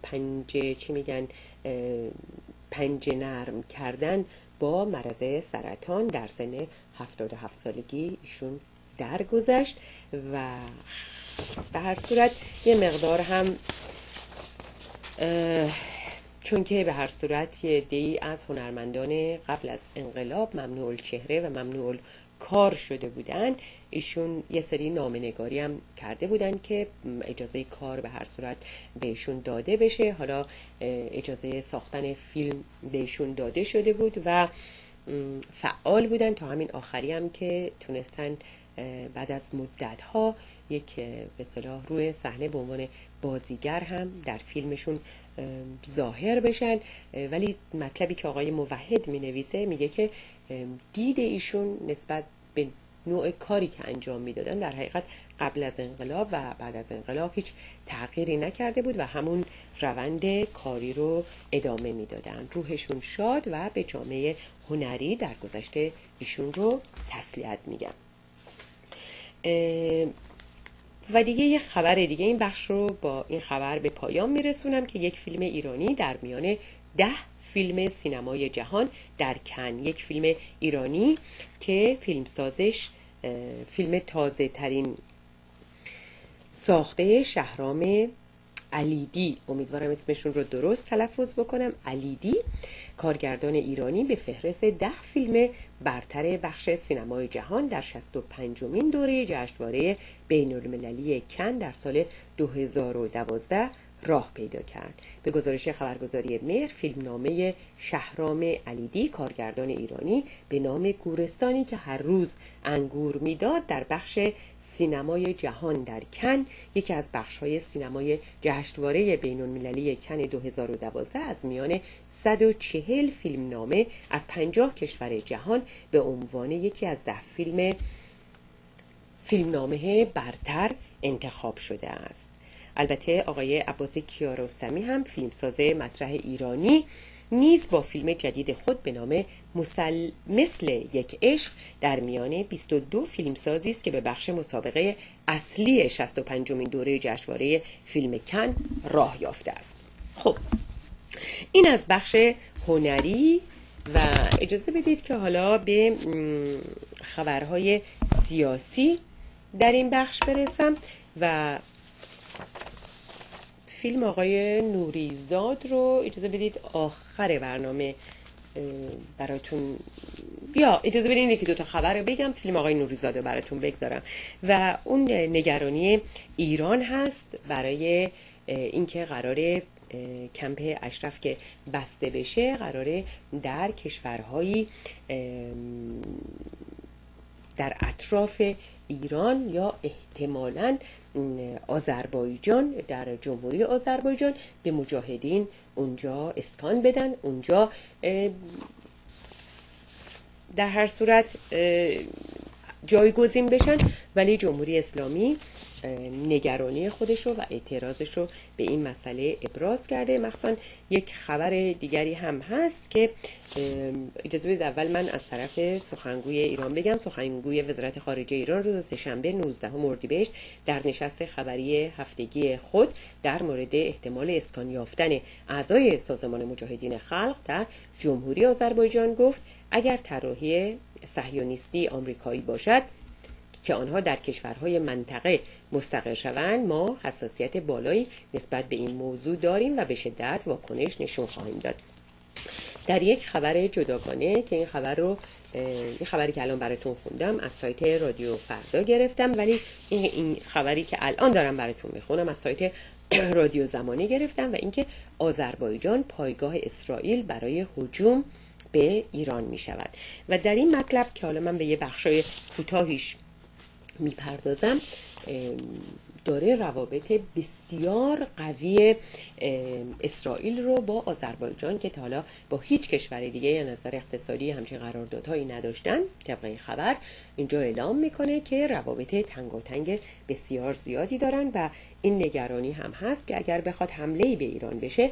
پنجه نرم کردن با مرض سرطان در سن 77 سالگی ایشون درگذشت و به هر صورت یه مقدار هم چون که به هر صورت یه عده‌ای از هنرمندان قبل از انقلاب ممنوع الچهره و ممنوع کار شده بودن، ایشون یه سری نامه‌نگاری هم کرده بودن که اجازه کار به هر صورت بهشون داده بشه. حالا اجازه ساختن فیلم بهشون داده شده بود و فعال بودن تا همین آخری هم که تونستن بعد از مدت‌ها یک به اصطلاح روی صحنه به عنوان بازیگر هم در فیلمشون ظاهر بشن. ولی مطلبی که آقای موحد می‌نویسه میگه که دید ایشون نسبت به نوع کاری که انجام میدادن در حقیقت قبل از انقلاب و بعد از انقلاب هیچ تغییری نکرده بود و همون روند کاری رو ادامه میدادن. روحشون شاد و به جامعه هنری در گذشته ایشون رو تسلیت میگم. و دیگه یه خبر دیگه، این بخش رو با این خبر به پایان میرسونم که یک فیلم ایرانی در میان 10 فیلم سینمای جهان در کن، یک فیلم ایرانی که فیلمسازش فیلم تازه ترین ساخته شهرام علیدی، امیدوارم اسمشون رو درست تلفظ بکنم، علیدی، کارگردان ایرانی، به فهرست 10 فیلم برتر بخش سینمای جهان در 65مین دوره جشنواره بین‌المللی کن در سال 2012 راه پیدا کرد. به گزارش خبرگزاری مهر، فیلمنامه شهرام علیدی، کارگردان ایرانی، به نام گورستانی که هر روز انگور میداد در بخش سینمای جهان در کن، یکی از بخش‌های سینمای جشنواره بین‌المللی کن 2012، از میان 140 فیلمنامه از 50 کشور جهان به عنوان یکی از 10 فیلمنامه برتر انتخاب شده است. البته آقای عباسی کیارستمی هم فیلمساز مطرح ایرانی نیز با فیلم جدید خود به نام مثل یک عشق در میان 22 فیلمسازی است که به بخش مسابقه اصلی 65مین دوره جشنواره فیلم کن راه یافته است. خب این از بخش هنری و اجازه بدید که حالا به خبرهای سیاسی در این بخش برسم و فیلم آقای نوریزاد رو اجازه بدید آخر برنامه براتون، یا اجازه بدید یکی دوتا خبر رو بگم، فیلم آقای نوریزاد رو براتون بگذارم و اون نگرانی ایران هست برای اینکه قراره کمپ اشرف که بسته بشه، قراره در کشورهایی در اطراف ایران یا احتمالاً آذربایجان، در جمهوری آذربایجان به مجاهدین اونجا اسکان بدن، اونجا در هر صورت جایگزین بشن. ولی جمهوری اسلامی نگرانی خودش رو و اعتراضش رو به این مسئله ابراز کرده. مخصوصا یک خبر دیگری هم هست که اجازه بدید اول من از طرف سخنگوی ایران بگم. سخنگوی وزارت خارجه ایران روز سه‌شنبه 19 اردیبهشت در نشست خبری هفتگی خود در مورد احتمال اسکان یافتن اعضای سازمان مجاهدین خلق در جمهوری آذربایجان گفت اگر طراحی صهیونیستی آمریکایی باشد که آنها در کشورهای منطقه مستقر شوند، ما حساسیت بالایی نسبت به این موضوع داریم و به شدت واکنش نشون خواهیم داد. در یک خبر جداگانه که این خبر رو این خبری که الان براتون خوندم از سایت رادیو فردا گرفتم، ولی این خبری که الان دارم براتون میخونم از سایت رادیو زمانی گرفتم و اینکه آذربایجان پایگاه اسرائیل برای هجوم به ایران می شود. و در این مطلب که حالا من به یه بخشای کوتاهیش میپردازم، داره روابط بسیار قوی اسرائیل رو با آذربایجان که تا حالا با هیچ کشور دیگه از نظر اقتصادی همچین قراردادهایی نداشتن، طبق این خبر اینجا اعلام میکنه که روابط تنگاتنگ بسیار زیادی دارن و این نگرانی هم هست که اگر بخواد حمله‌ای به ایران بشه،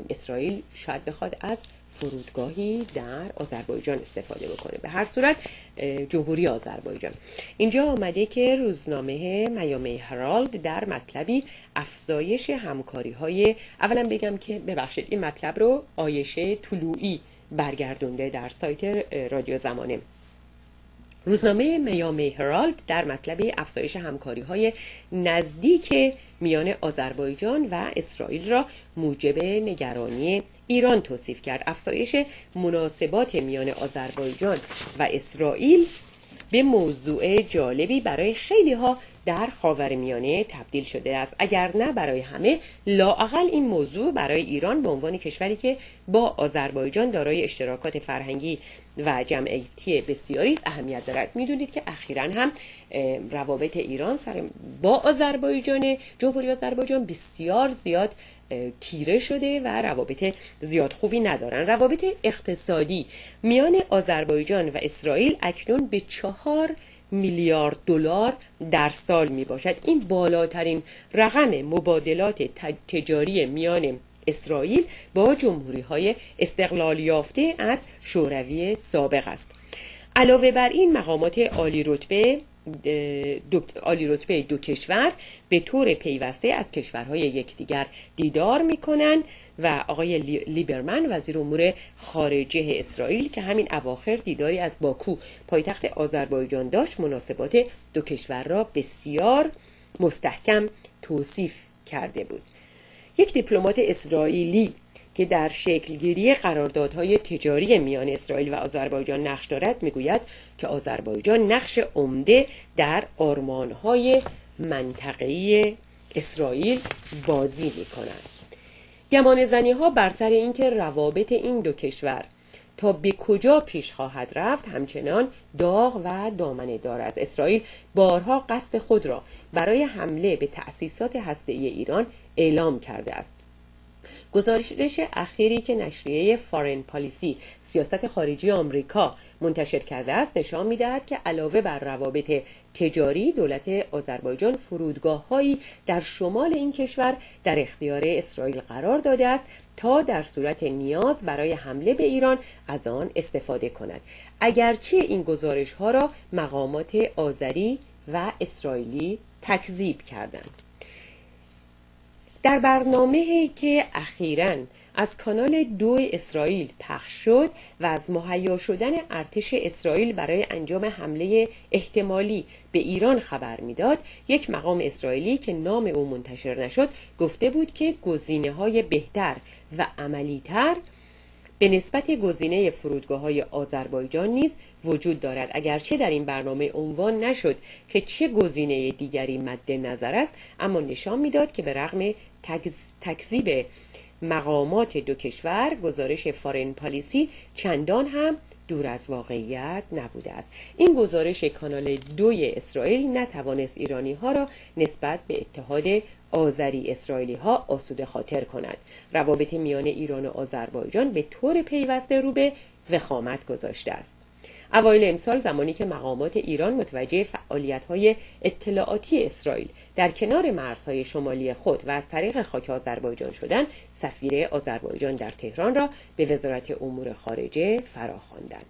اسرائیل شاید بخواد از فرودگاهی در آذربایجان استفاده بکنه. به هر صورت جمهوری آذربایجان اینجا آمده که روزنامه میامی هرالد در مطلبی افزایش همکاری های، اولا بگم که ببخشید این مطلب رو عایشه طلوعی برگردونده در سایت رادیو زمانه. روزنامه میامی هرالد در مطلب افزایش همکاری‌های نزدیک میان آذربایجان و اسرائیل را موجب نگرانی ایران توصیف کرد. افزایش مناسبات میان آذربایجان و اسرائیل به موضوع جالبی برای خیلی‌ها در خاورمیانه تبدیل شده است. اگر نه برای همه، لااقل این موضوع برای ایران به عنوان کشوری که با آذربایجان دارای اشتراکات فرهنگی و جمعیتی بسیاری است اهمیت دارد. میدونید که اخیراً هم روابط ایران با آذربایجان، جمهوری آذربایجان بسیار زیاد تیره شده و روابط زیاد خوبی ندارن. روابط اقتصادی میان آذربایجان و اسرائیل اکنون به 4 میلیارد دلار در سال می باشد. این بالاترین رقم مبادلات تجاری میان اسرائیل با جمهوری‌های استقلال یافته از شوروی سابق است. علاوه بر این، مقامات عالی رتبه دو کشور به طور پیوسته از کشورهای یکدیگر دیدار می‌کنند و آقای لیبرمن وزیر امور خارجه اسرائیل که همین اواخر دیداری از باکو پایتخت آذربایجان داشت، مناسبات دو کشور را بسیار مستحکم توصیف کرده بود. یک دیپلمات اسرائیلی که در شکلگیری قراردادهای تجاری میان اسرائیل و آذربایجان نقش دارد میگوید که آذربایجان نقش عمده در آرمانهای منطقه‌ای اسرائیل بازی می‌کند. گمانه‌زنی‌ها بر سر اینکه روابط این دو کشور تا به کجا پیش خواهد رفت همچنان داغ و دامنه دار است. اسرائیل بارها قصد خود را برای حمله به تأسیسات هسته‌ای ایران اعلام کرده است. گزارش اخیری که نشریه فارن پالیسی سیاست خارجی آمریکا منتشر کرده است نشان می‌دهد که علاوه بر روابط تجاری، دولت آذربایجان فرودگاه‌هایی در شمال این کشور در اختیار اسرائیل قرار داده است تا در صورت نیاز برای حمله به ایران از آن استفاده کند. اگرچه این گزارش‌ها را مقامات آذری و اسرائیلی تکذیب کردند. در برنامه‌ای که اخیراً از کانال 2 اسرائیل پخش شد و از مهیا شدن ارتش اسرائیل برای انجام حمله احتمالی به ایران خبر میداد، یک مقام اسرائیلی که نام او منتشر نشد گفته بود که گزینه‌های بهتر و عملی‌تر به نسبت گزینه فرودگاه‌های آذربایجان نیز وجود دارد. اگرچه در این برنامه عنوان نشد که چه گزینه دیگری مد نظر است، اما نشان میداد که به رغم تکذیب مقامات دو کشور، گزارش فارن پالیسی چندان هم دور از واقعیت نبوده است. این گزارش کانال 2 اسرائیل نتوانست ایرانی ها را نسبت به اتحاد آذری اسرائیلی ها آسوده خاطر کند. روابط میان ایران و آذربایجان به طور پیوسته رو به وخامت گذاشته است. اوایل امسال زمانی که مقامات ایران متوجه فعالیت‌های اطلاعاتی اسرائیل در کنار مرزهای شمالی خود و از طریق خاک آذربایجان شدند، سفیر آذربایجان در تهران را به وزارت امور خارجه فراخواندند.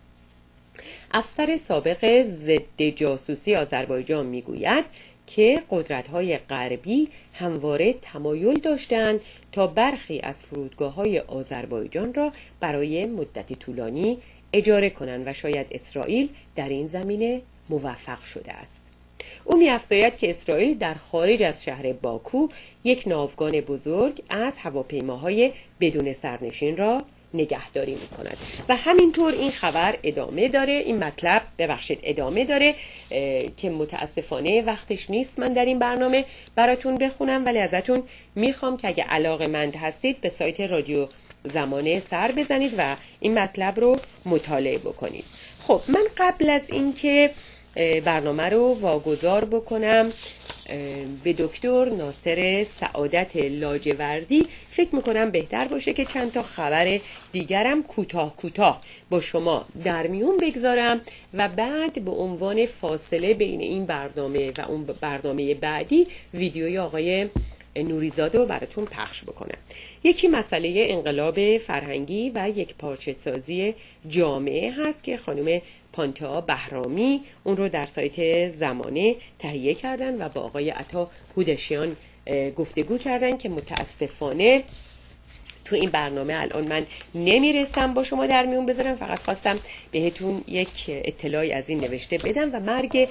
افسر سابق ضد جاسوسی آذربایجان میگوید که قدرت‌های غربی همواره تمایل داشتند تا برخی از فرودگاه‌های آذربایجان را برای مدتی طولانی اجاره کنند و شاید اسرائیل در این زمینه موفق شده است. او می‌افزاید که اسرائیل در خارج از شهر باکو یک ناوگان بزرگ از هواپیماهای بدون سرنشین را نگهداری میکند. و همینطور این خبر ادامه داره، این مطلب ادامه داره که متاسفانه وقتش نیست من در این برنامه براتون بخونم، ولی ازتون میخوام که اگه علاقه‌مند هستید به سایت رادیو زمانه سر بزنید و این مطلب رو مطالعه بکنید. خب من قبل از اینکه برنامه رو واگذار بکنم به دکتر ناصر سعادت لاجوردی، فکر میکنم بهتر باشه که چند تا خبر دیگرم کوتاه با شما در میون بگذارم و بعد به عنوان فاصله بین این برنامه و اون برنامه بعدی ویدیوی آقای نوریزاد رو براتون پخش بکنم. یکی مسئله انقلاب فرهنگی و یک پارچه سازی جامعه هست که خانم پانتا بهرامی اون رو در سایت زمانه تهیه کردن و با آقای عطا هودشیان گفتگو کردن که متاسفانه تو این برنامه الان من نمیرسم با شما در میون بذارم. فقط خواستم بهتون یک اطلاعی از این نوشته بدم و مرگ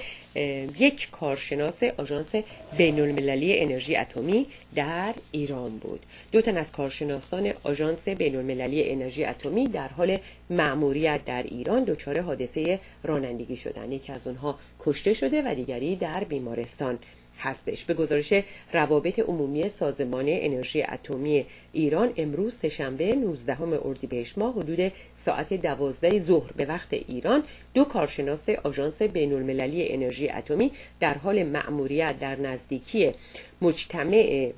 یک کارشناس آژانس بین‌المللی انرژی اتمی در ایران بود. 2 تن از کارشناسان آژانس بین‌المللی انرژی اتمی در حال مأموریت در ایران دچار حادثه رانندگی شدند. یکی از اونها کشته شده و دیگری در بیمارستان هستش. به گزارش روابط عمومی سازمان انرژی اتمی ایران امروز سه‌شنبه 19 اردیبهشت ماه حدود ساعت 12 ظهر به وقت ایران 2 کارشناس آژانس بین‌المللی انرژی اتمی در حال مأموریت در نزدیکی مجتمع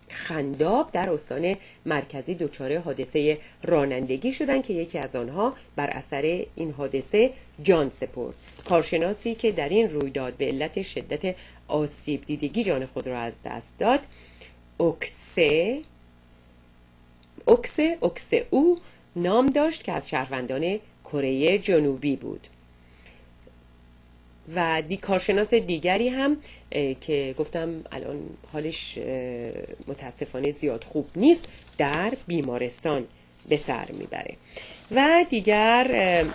خنداب در استان مرکزی دچار حادثه رانندگی شدند که یکی از آنها بر اثر این حادثه جان سپرد. کارشناسی که در این رویداد به علت شدت آسیب دیدگی جان خود را از دست داد اوکسه او نام داشت که از شهروندان کره جنوبی بود. و کارشناس دیگری هم که گفتم الان حالش متاسفانه زیاد خوب نیست در بیمارستان به سر میبره. و دیگر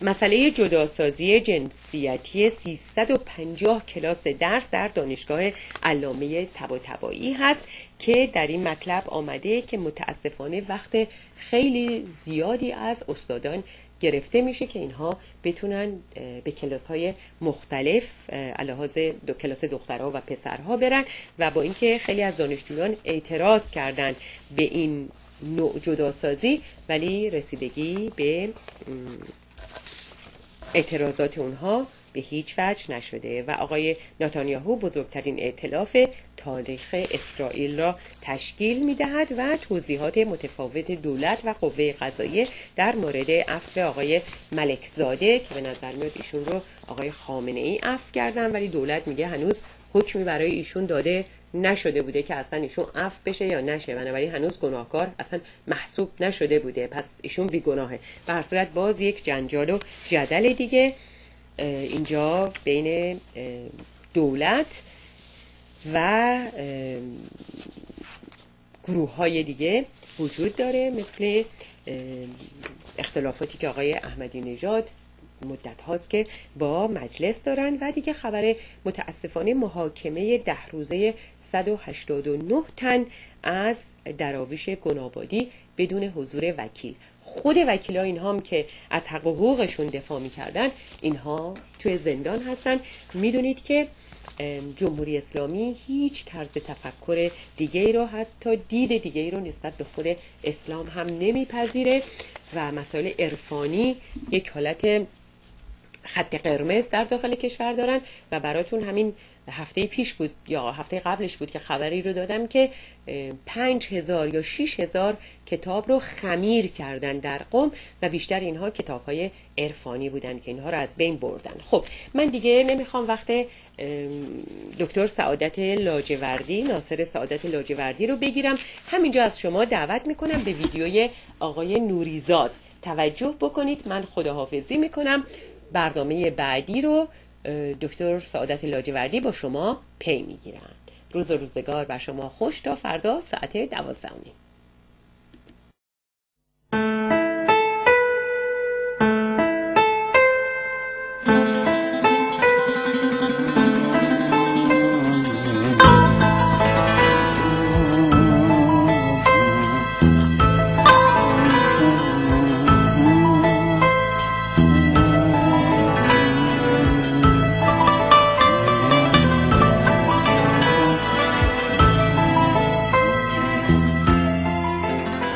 مسئله جداسازی جنسیتی 350 کلاس درس در دانشگاه علامه طباطبایی هست که در این مطلب آمده که متاسفانه وقت خیلی زیادی از استادان گرفته میشه که اینها بتونن به کلاس‌های مختلف علاوه کلاس دخترها و پسرها برن و با اینکه خیلی از دانشجویان اعتراض کردن به این نوع جداسازی ولی رسیدگی به اعتراضات اونها به هیچ وجه نشده و آقای نتانیاهو بزرگترین ائتلاف تاریخ اسرائیل را تشکیل می‌دهد و توضیحات متفاوت دولت و قوه قضاییه در مورد عفو آقای ملکزاده که به نظر میاد ایشون رو آقای خامنه‌ای عفو کردن ولی دولت میگه هنوز حکمی برای ایشون داده نشده بوده که اصلا ایشون عفو بشه یا نشه، بنابراین هنوز گناهکار اصلا محسوب نشده بوده، پس ایشون بیگناهه. به هر صورت باز یک جنجال و جدل دیگه اینجا بین دولت و گروه های دیگه وجود داره، مثل اختلافاتی که آقای احمدی نژاد مدت هاست که با مجلس دارن. و دیگه خبر متاسفانه محاکمه 10 روزه 189 تن از دراویش گنابادی بدون حضور وکیل. خود وکیلا اینها هم که از حق و حقوقشون دفاع میکردن اینها توی زندان هستن. میدونید که جمهوری اسلامی هیچ طرز تفکر دیگه ای رو، حتی دید دیگه ای رو نسبت به خود اسلام هم نمیپذیره و مسائل عرفانی یک حالت خط قرمز در داخل کشور دارن و براتون همین هفته پیش بود یا هفته قبلش بود که خبری رو دادم که 5000 یا 6000 کتاب رو خمیر کردن در قم و بیشتر اینها کتاب‌های عرفانی بودن که اینها رو از بین بردن. خب من دیگه نمیخوام وقت دکتر سعادت لاجوردی، ناصر سعادت لاجوردی رو بگیرم. همینجا از شما دعوت میکنم به ویدیوی آقای نوریزاد توجه بکنید. من خداحافظی میکنم. برنامه بعدی رو دکتر سعادت لاجوردی با شما پی میگیرن. روز و روزگار بر شما خوش تا فردا ساعت 12.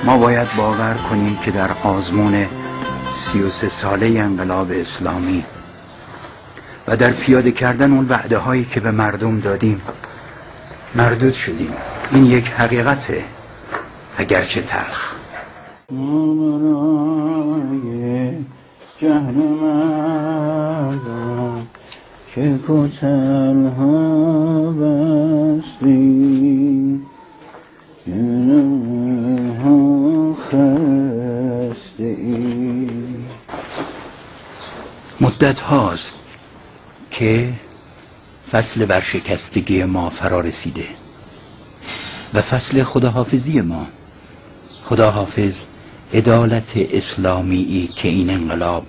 ما باید باور کنیم که در آزمون 33 ساله انقلاب اسلامی و در پیاده کردن اون وعده هایی که به مردم دادیم مردود شدیم. این یک حقیقته اگرچه تلخ. جهل مردم که تنها بستی مدت هاست که فصل ورشکستگی ما فرا رسیده و فصل خداحافظی ما. خداحافظ عدالت اسلامی که این انقلاب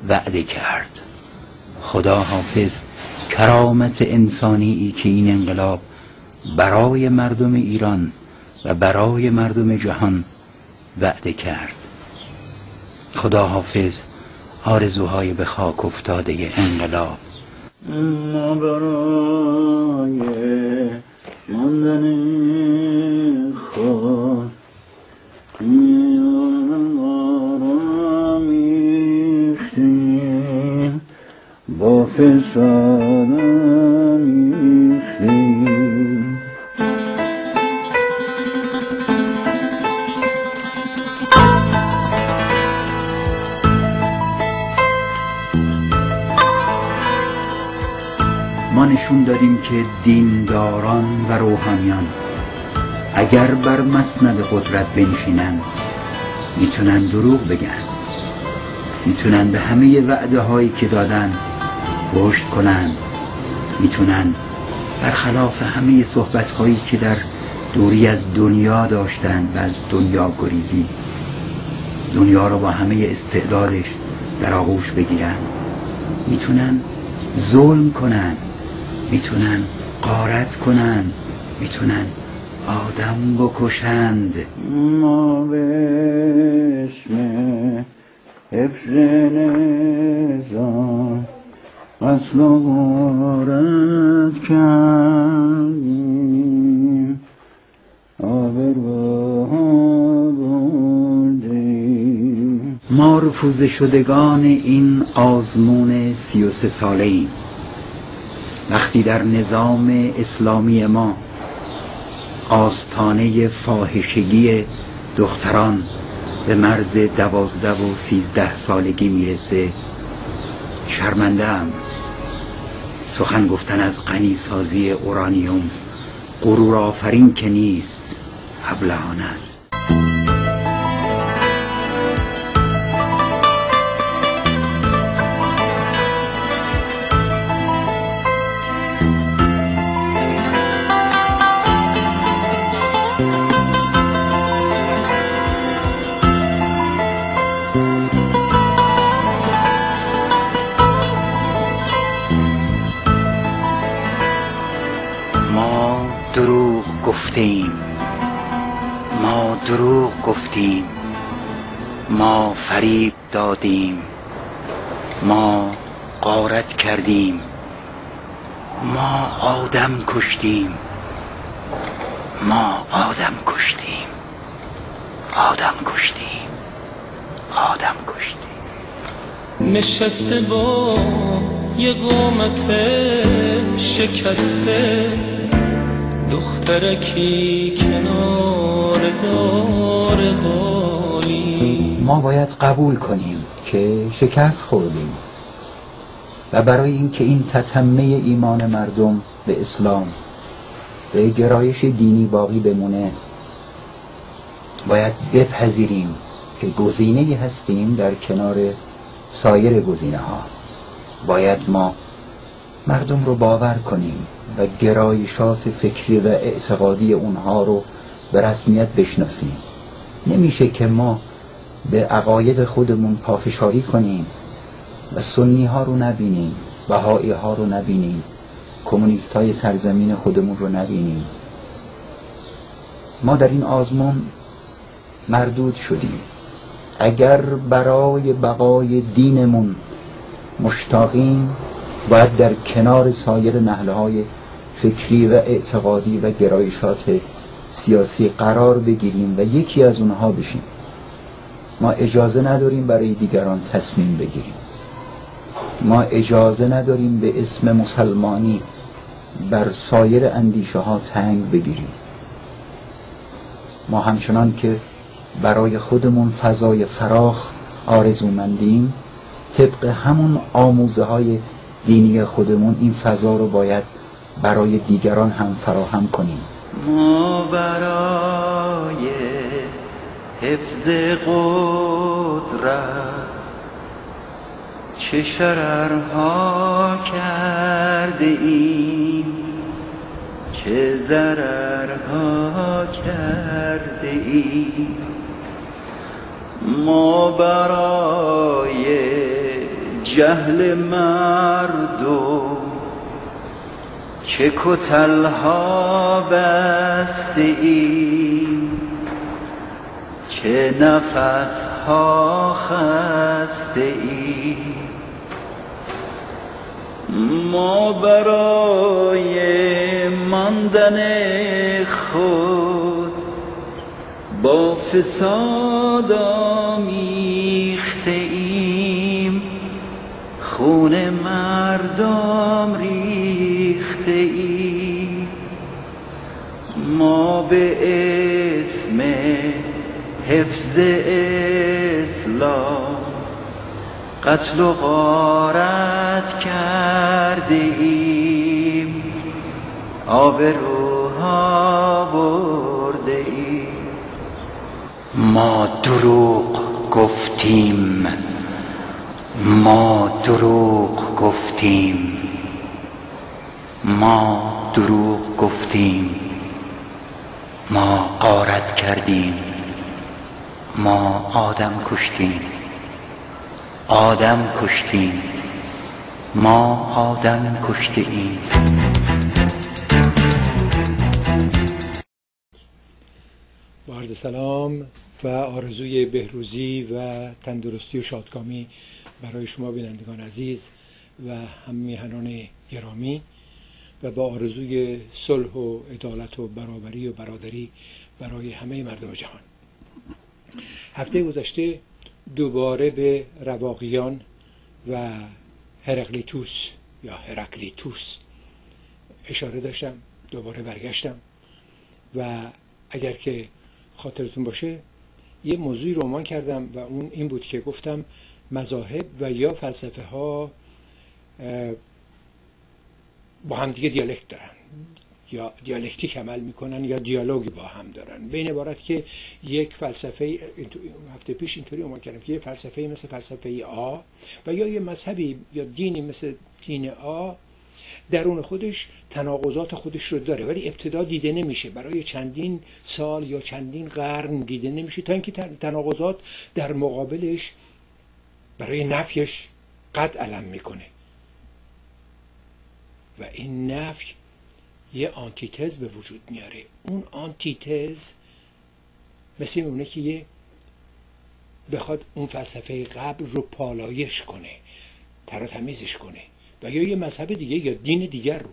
وعده کرد، خداحافظ کرامت انسانی که این انقلاب برای مردم ایران و برای مردم جهان وعده کرد، خداحافظ آرزوهای به خاک افتاده انقلاب. ما برای ماندن خود آرامیختیم، با فساد آمیختیم. ما نشون دادیم که دینداران و روحانیان اگر بر مسند قدرت بنشینن میتونن دروغ بگن، میتونن به همه وعده هایی که دادن پشت کنن، میتونن برخلاف همه صحبت هایی که در دوری از دنیا داشتن و از دنیا گریزی، دنیا رو با همه استعدادش در آغوش بگیرن، میتونن ظلم کنن، میتونن غارت کنن، میتونن آدم بکشند. ما به اسم حفظ نظام قتل و غارت کردیم، آبرو بردیم. ما رفوزه شدگان این آزمون 33 ساله ایم. وقتی در نظام اسلامی ما آستانه فاحشگی دختران به مرز 12 و 13 سالگی میرسه، شرمنده‌ام. سخن گفتن از غنیسازی اورانیوم غرور آفرین که نیست، ابلهانه است. ما دروغ گفتیم، ما فریب دادیم، ما غارت کردیم، ما آدم کشتیم، ما آدم کشتیم، آدم کشتیم، آدم کشتیم. نشسته با یه قامت شکسته، دخترکی کنار دار قالی. ما باید قبول کنیم که شکست خوردیم و برای اینکه این تتمه ایمان مردم به اسلام به گرایش دینی باقی بمونه باید بپذیریم که گزینه‌ای هستیم در کنار سایر گزینه‌ها. باید ما مردم رو باور کنیم و گرایشات فکری و اعتقادی اونها رو به رسمیت بشناسیم. نمیشه که ما به عقاید خودمون پافشاری کنیم و سنی ها رو نبینیم، بهایی ها رو نبینیم، کمونیست های سرزمین خودمون رو نبینیم. ما در این آزمون مردود شدیم. اگر برای بقای دینمون مشتاقیم باید در کنار سایر نهله‌های فکری و اعتقادی و گرایشات سیاسی قرار بگیریم و یکی از اونها بشیم. ما اجازه نداریم برای دیگران تصمیم بگیریم. ما اجازه نداریم به اسم مسلمانی بر سایر اندیشه ها تنگ بگیریم. ما همچنان که برای خودمون فضای فراخ آرزومندیم، طبق همون آموزه های دینی خودمون این فضا رو باید برای دیگران هم فراهم کنیم. ما برای حفظ قدرت چه شررها کرده ایم، چه ضررها کرده ایم. ما برای جهل مردم چه کتلها بسته ایم، چه نفسها خسته ایم. ما برای ماندن خود با فساد آمیخته ایم، خون مردم ریخته ایم. ما به اسم حفظ اسلام قتل و غارت کرده ایم، آبروها برده ایم. ما دروغ گفتیم، ما دروغ گفتیم، ما دروغ گفتیم، ما غارت کردیم، ما آدم کشتیم، آدم کشتیم، ما آدم کشته ایم. با عرض سلام و آرزوی بهروزی و تندرستی و شادکامی برای شما بینندگان عزیز و هم میهنان گرامی، و با آرزوی صلح و عدالت و برابری و برادری برای همه مردم جهان. هفته گذشته دوباره به رواقیان و هرقلیتوس یا هرقلیتوس اشاره داشتم، دوباره برگشتم و اگر که خاطرتون باشه یه موضوعی رو عنوان کردم و اون این بود که گفتم مذاهب و یا فلسفه ها با هم دیگه دیالکت دارن یا دیالکتیک عمل میکنن یا دیالوگی با هم دارن، به این عبارت که یک فلسفه، هفته پیش اینطوری عنوان کردم که یک فلسفه مثل فلسفه آ و یا یه مذهبی یا دینی مثل دین آ درون خودش تناقضات خودش رو داره، ولی ابتدا دیده نمیشه، برای چندین سال یا چندین قرن دیده نمیشه، تا اینکه تناقضات در مقابلش برای نفیش قد علم میکنه و این نفی یه آنتیتز به وجود میاره. اون آنتیتز مثل اونه که یه بخواد اون فلسفه قبل رو پالایش کنه، تر و تمیزش کنه و یا یه مذهب دیگه یا دین دیگر رو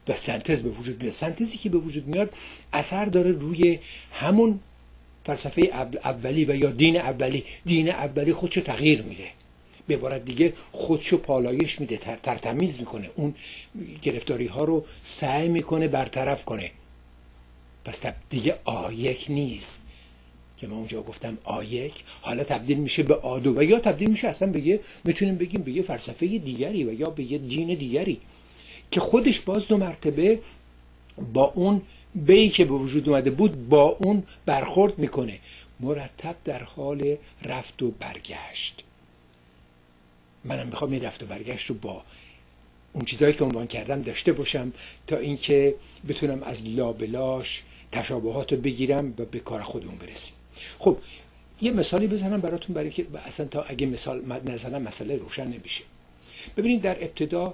و سنتز به وجود میاد. سنتزی که به وجود میاد اثر داره روی همون فلسفه اولی و یا دین اولی. دین اولی خودشو تغییر میده، به عبارت دیگه خودشو پالایش میده، ترتمیز میکنه، اون گرفتاری ها رو سعی میکنه برطرف کنه. پس دیگه آیک نیست که من اونجا گفتم آیک، حالا تبدیل میشه به آدو و یا تبدیل میشه اصلا به میتونیم بگیم به یه فلسفه دیگری و یا به یه دین دیگری که خودش باز دو مرتبه با اون بیی که به وجود اومده بود با اون برخورد میکنه، مرتب در حال رفت و برگشت. منم میخوام این رفت و برگشت رو با اون چیزایی که عنوان کردم داشته باشم تا اینکه بتونم از لابلاش تشابهات رو بگیرم و به کار خودمون برسیم. خب یه مثالی بزنم براتون برای که اصلا تا اگه مثال نزنم مسئله روشن نمیشه. ببینید در ابتدا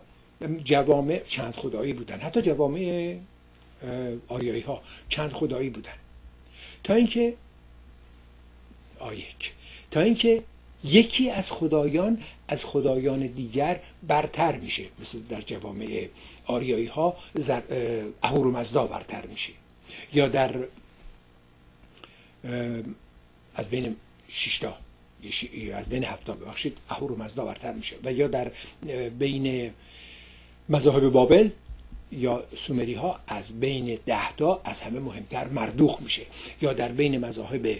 جوامع چند خدایی بودن، حتی جوامع آریایی ها چند خدایی بودن، تا اینکه یکی از خدایان دیگر برتر میشه، مثل در جوامع آریایی ها اهورامزدا برتر میشه، یا در از بین 6 تا از بین 7 تا ببخشید اهورامزدا برتر میشه، و یا در بین مذاهب بابل یا سومری ها از بین 10 تا از همه مهمتر مردوخ میشه، یا در بین مذاهب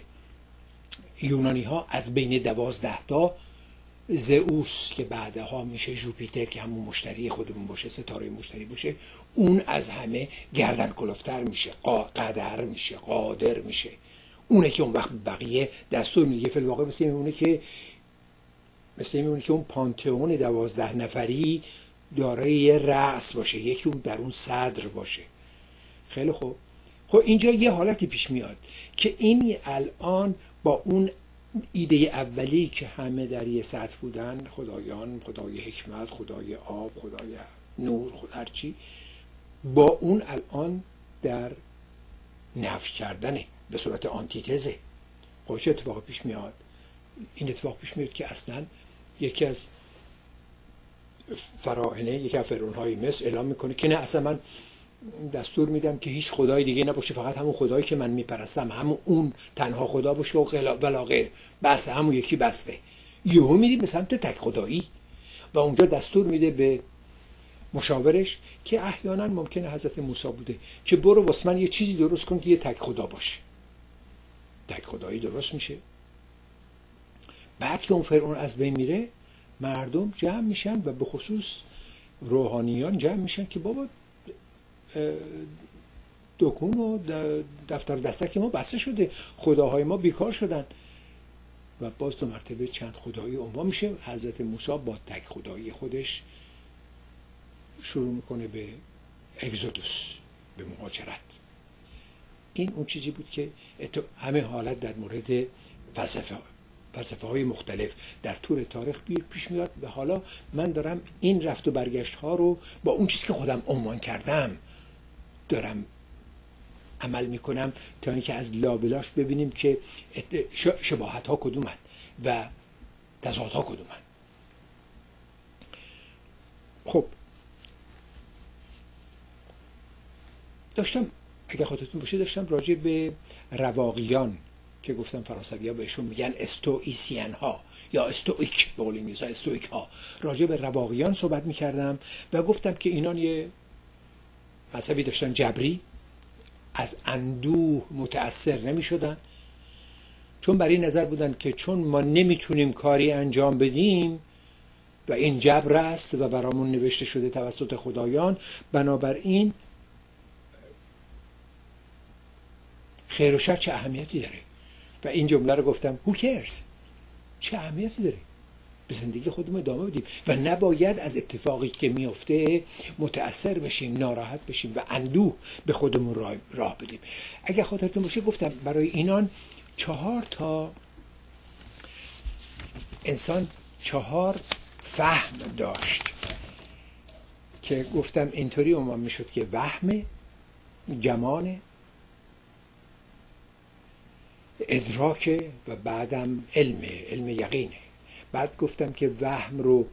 یونانی ها از بین 12 تا زئوس که بعدها میشه ژوپیتر که همون مشتری خودمون باشه، ستاره مشتری باشه، اون از همه گردن کلفتر میشه، قادر میشه، قادر میشه. اونه که اون وقت بقیه دستور میگه. فی الواقع مثل میمونه که اون پانتئون 12 نفری دارای یه رأس باشه، یکی اون در اون صدر باشه. خیلی خوب. خب اینجا یه حالتی پیش میاد که این الان با اون ایده اولی که همه در یه سطح بودن، خدایان، خدای حکمت، خدای آب، خدای نور، هرچی، با اون الان در نفی کردنه، به صورت آنتیتزه. خب چه اتفاقی پیش میاد؟ این اتفاق پیش میاد که اصلا یکی از فراعنه، یکی از فرعونهای مصر اعلام میکنه که نه، اصلا من دستور میدم که هیچ خدای دیگه نباشه، فقط همون خدایی که من میپرستم، همون اون تنها خدا باشه و ولا غیر. بس همون یکی بسته. یهو میریم به سمت تک خدایی و اونجا دستور میده به مشاورش که احیانا ممکنه حضرت موسی بوده که برو واسه من یه چیزی درست کن که یه تک خدا باشه. تک خدایی درست میشه. بعد که اون فرعون از بین میره، مردم جمع میشن و به خصوص روحانیان جمع میشن که بابا دکون و دفتر دستک ما بسته شده، خداهای ما بیکار شدن و باز 2 مرتبه چند خدایی عنوان میشه. حضرت موسی با تک خدایی خودش شروع میکنه به اگزودوس، به مهاجرت. این اون چیزی بود که همه حالت در مورد فلسفه های مختلف در طول تاریخ پیش میاد و حالا من دارم این رفت و برگشت ها رو با اون چیزی که خودم عنوان کردم دارم عمل میکنم تا اینکه از لابلاش ببینیم که شباهت ها کدومن و تضاد ها کدومن. خب داشتم، اگه خاطرتون باشه، داشتم راجع به رواقیان که گفتم فرانسوی ها بهشون میگن استوئیسین ها یا استوئیک، به قول انگلیسی استوئیک ها، راجع به رواقیان صحبت میکردم و گفتم که اینان یه مذهبی داشتن جبری، از اندوه متأثر نمی شدن، چون برای نظر بودن که چون ما نمیتونیم کاری انجام بدیم و این جبر است و برامون نوشته شده توسط خدایان، بنابراین خیر و شر چه اهمیتی داره. و این جمله رو گفتم who cares، چه اهمیتی داره، به زندگی خودمون ادامه بدیم و نباید از اتفاقی که میفته متأثر بشیم، ناراحت بشیم و اندوه به خودمون راه بدیم. اگه خاطرتون باشه گفتم برای اینان 4 تا انسان 4 فهم داشت که گفتم اینطوری عنوان میشد که وهم، گمان، ادراک و بعدم علم یقینه. بعد گفتم که وهم رو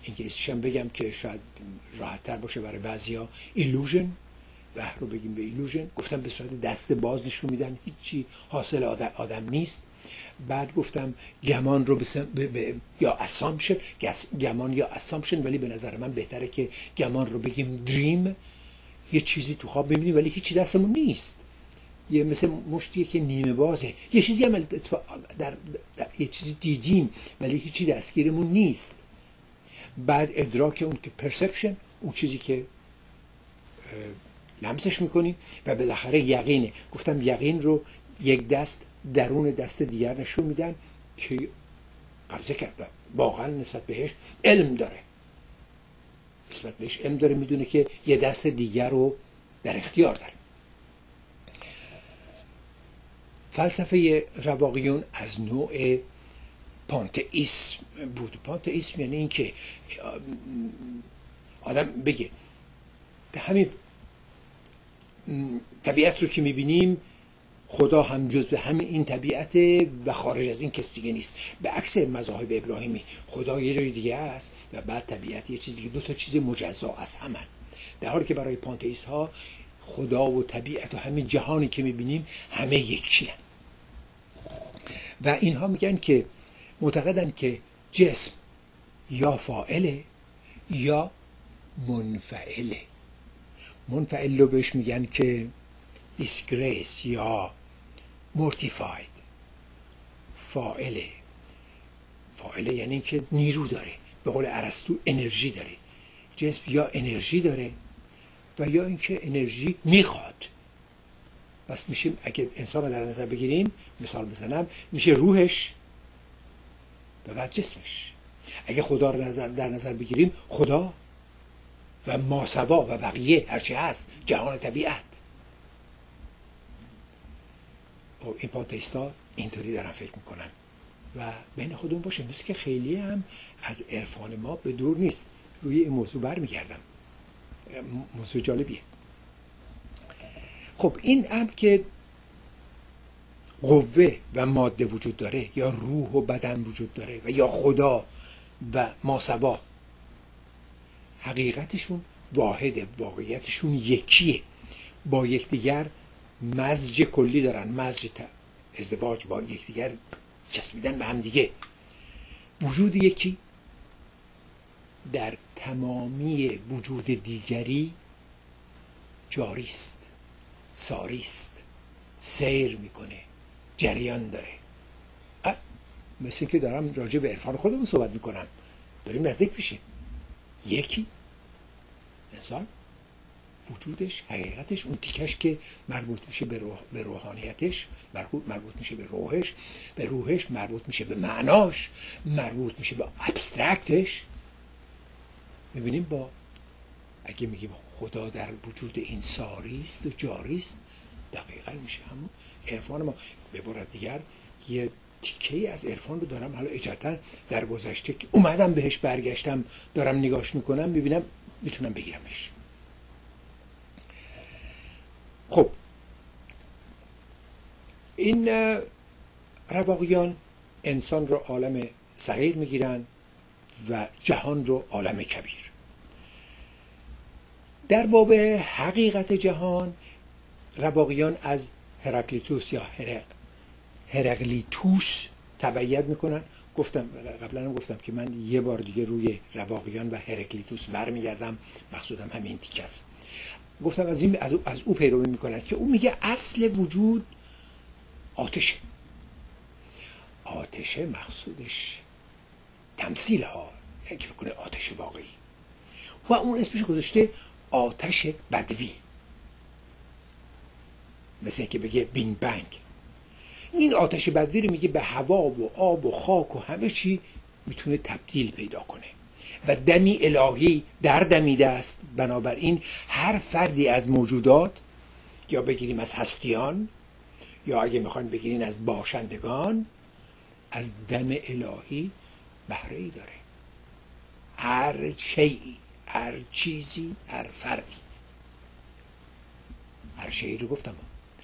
انگلیسیش هم بگم که شاید راحت تر باشه برای بعضیا، illusion، وهم رو بگیم به illusion. گفتم به صورت دست باز نشون میدن، هیچی حاصل آدم نیست. بعد گفتم گمان رو یا assumption، گمان یا assumption، ولی به نظر من بهتره که گمان رو بگیم dream، یه چیزی تو خواب میبینیم ولی هیچی دستمون نیست، یه مثل مشتیه که نیمه بازه، یه چیزی هم در یه چیزی دیدیم ولی هیچی دستگیرمون نیست. بعد ادراک، اون که perception، اون چیزی که لمسش میکنیم، و بالاخره یقینه. گفتم یقین رو یک دست درون دست دیگر نشون میدن که قبضه کرده، واقعا نسبت بهش علم داره، نسبت بهش علم داره، میدونه که یه دست دیگر رو در اختیار داره. فلسفه رواقیون از نوع پانتئیسم بود. پانتئیسم یعنی این که آدم بگه همین طبیعت رو که میبینیم خدا هم جزء همین این طبیعت و خارج از این کس دیگه نیست. به عکس مذاهب ابراهیمی خدا یه جای دیگه است و بعد طبیعت یه چیز دیگه، دو تا چیز مجزا از همن. در حالی که برای پانتئیست ها خدا و طبیعت و همین جهانی که میبینیم همه یکی هن. و اینها میگن که معتقدن که جسم یا فاعله یا منفعله. منفعل رو بهش میگن که disgrace یا mortified. فاعله یعنی که نیرو داره، به قول ارسطو انرژی داره. جسم یا انرژی داره و یا اینکه انرژی میخواد. پس میشه اگه انسان رو در نظر بگیریم، مثال بزنم، میشه روحش و بعد جسمش. اگه خدا رو در نظر بگیریم، خدا و ماسوا و بقیه هرچی هست، جهان طبیعت. این پانتئیستا اینطوری دارن فکر میکنن و بین خودمون باشه، مثل که خیلی هم از عرفان ما به دور نیست. روی این موضوع برمیگردم، موضوع جالبیه. خب این هم که قوه و ماده وجود داره، یا روح و بدن وجود داره، و یا خدا و ماسوا، حقیقتشون واحده، واقعیتشون یکیه، با یکدیگر مزج کلی دارن، مزج ازدواج، با یکدیگر چسبیدن به هم دیگه. وجود یکی در تمامی وجود دیگری جاری است، ساری است، سیر میکنه، جریان داره. مثل که دارم راجع به عرفان خودمون صحبت میکنم، داریم نزدیک میشیم. یکی انسان، وجودش، حقیقتش، اون تیکش که مربوط میشه به روحانیتش، مربوط میشه به روحش، به روحش مربوط میشه به معناش، مربوط میشه به ابسترکتش. میبینیم با اگه میگیم خدا در وجود این ساری است و جاری است، دقیقاً میشه همون عرفان ما. به عبارت دیگر یه تیکه‌ای از عرفان رو دارم حالا اجازه در گذشته که اومدم بهش برگشتم، دارم نگاش میکنم، میبینم میتونم بگیرمش. خب این رواقیان انسان رو عالم صغیر میگیرن و جهان رو عالم کبیر. در باب حقیقت جهان رواقیان از هراکلیتوس یا هرقلیتوس تبعیت میکنن. قبلا هم گفتم که من یه بار دیگه روی رواقیان و هرقلیتوس برمیگردم، مقصودم همین تیکه است. گفتم از او پیروی میکنن که او میگه اصل وجود آتشه. آتشه مقصودش تمثیل ها، یکی فکر کنه آتش واقعی، و اون اسمش گذاشته آتش بدوی، مثل که بگه بینگ بنگ. این آتش بدوی رو میگه به هوا و آب و خاک و همه چی میتونه تبدیل پیدا کنه و دمی الهی در دمیده است. بنابراین هر فردی از موجودات، یا بگیریم از هستیان، یا اگه میخواین بگیرین از باشندگان، از دم الهی بهره‌ای داره. هر شیئی، هر چیزی، هر فردی. هر شیئی رو گفتم،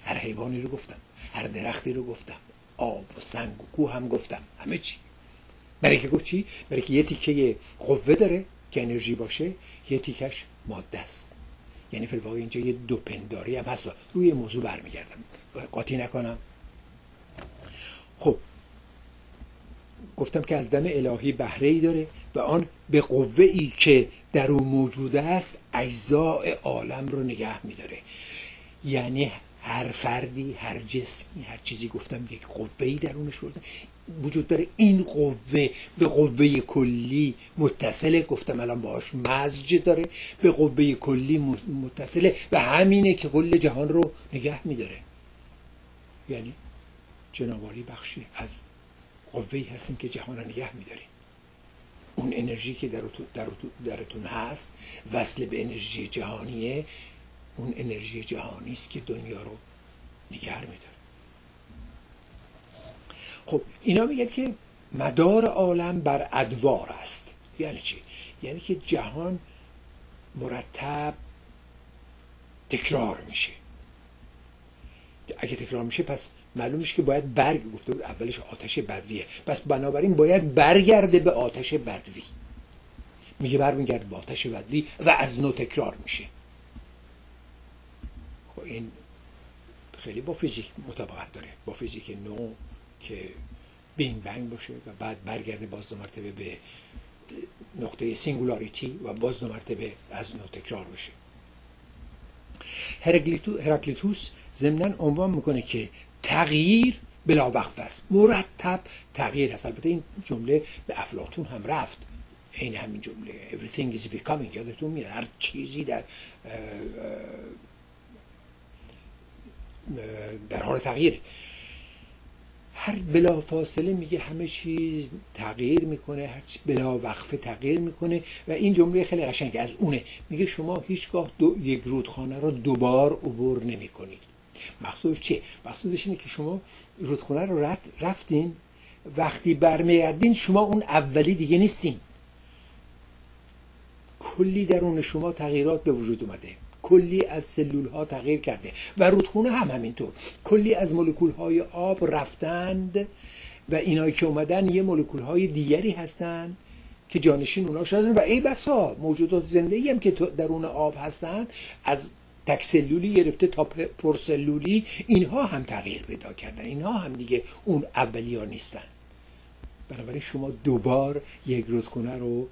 هر حیوانی رو گفتم، هر درختی رو گفتم، آب و سنگ و کوه هم گفتم، همه چی. برای که گفت چی؟ برای که یه تیکه قوه داره که انرژی باشه، یه تیکش ماده است. یعنی فی الواقع اینجا یه دو پنداری هم هست. روی موضوع برمیگردم، قاطی نکنم. خب گفتم که از دم الهی بهره‌ای داره و آن به قوه‌ای که در اون موجود است اجزاء عالم رو نگه می‌داره. یعنی هر فردی، هر جسمی، هر چیزی گفتم یک قوه‌ای درونش وجود داره. این قوه به قوه کلی متصله، گفتم الان باهاش مزج داره، به قوه کلی متصله و همینه که کل جهان رو نگه می‌داره. یعنی جنابالی بخشی از قوه‌ای هستیم که جهان رو نگه می‌داریم. اون انرژی که درتون هست وصل به انرژی جهانیه، اون انرژی جهانی است که دنیا رو نگه می‌داره. خب اینا میگن که مدار عالم بر ادوار است. یعنی چی؟ یعنی که جهان مرتب تکرار میشه. اگه تکرار میشه پس معلوم میشه که باید گفته بود اولش آتش بدویه، پس بنابراین باید برگرده به آتش بدوی. میگه برمیگرده به آتش بدوی و از نو تکرار میشه. خب این خیلی با فیزیک مطابقت داره، با فیزیک نو که بینگ بنگ باشه و بعد برگرده باز دو مرتبه به نقطه سینگولاریتی و باز دو مرتبه از نو تکرار بشه. هراکلیتوس ضمناً عنوان میکنه که تغییر بلا وقف است، مرتب تغییر هست. البته این جمله به افلاطون هم رفت، این همین جمله everything is becoming یادتون میاد، هر چیزی در حال تغییره، هر بلا فاصله میگه همه چیز تغییر میکنه، هر چیز بلا وقفه تغییر میکنه. و این جمله خیلی قشنگه از اونه، میگه شما هیچگاه یک رودخانه رو دوبار عبور نمیکنید. مقصودش چیه؟ مقصودش اینه که شما رودخانه رو رفتین، وقتی برمیگردین شما اون اولی دیگه نیستین، کلی درون شما تغییرات به وجود اومده، کلی از سلول ها تغییر کرده و رودخونه هم همینطور، کلی از مولکول های آب رفتند و اینایی که اومدن یه مولکول های دیگری هستند که جانشین اونا شدن و ای بسا موجودات زندگی هم که درون آب هستند، از تک سلولی گرفته تا پرسلولی، اینها هم تغییر پیدا کردن، اینها هم دیگه اون اولی ها نیستن. بنابراین شما دوبار یک رودخونه رو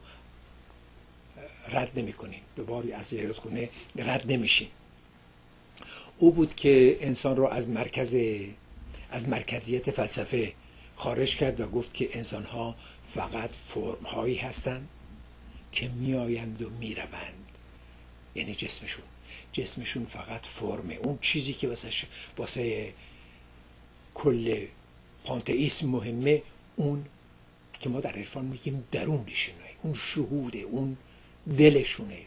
رد نمی کنین، دوباره از یک رودخونه رد نمیشین. او بود که انسان رو از مرکزیت فلسفه خارج کرد و گفت که انسان ها فقط فرم هایی هستند که می آیند و می روند. یعنی جسمشون فقط فرمه، اون چیزی که واسه کل پانتئیسم مهمه، اون که ما در عرفان میگیم درونشونه، اون شهوده، اون دلشونه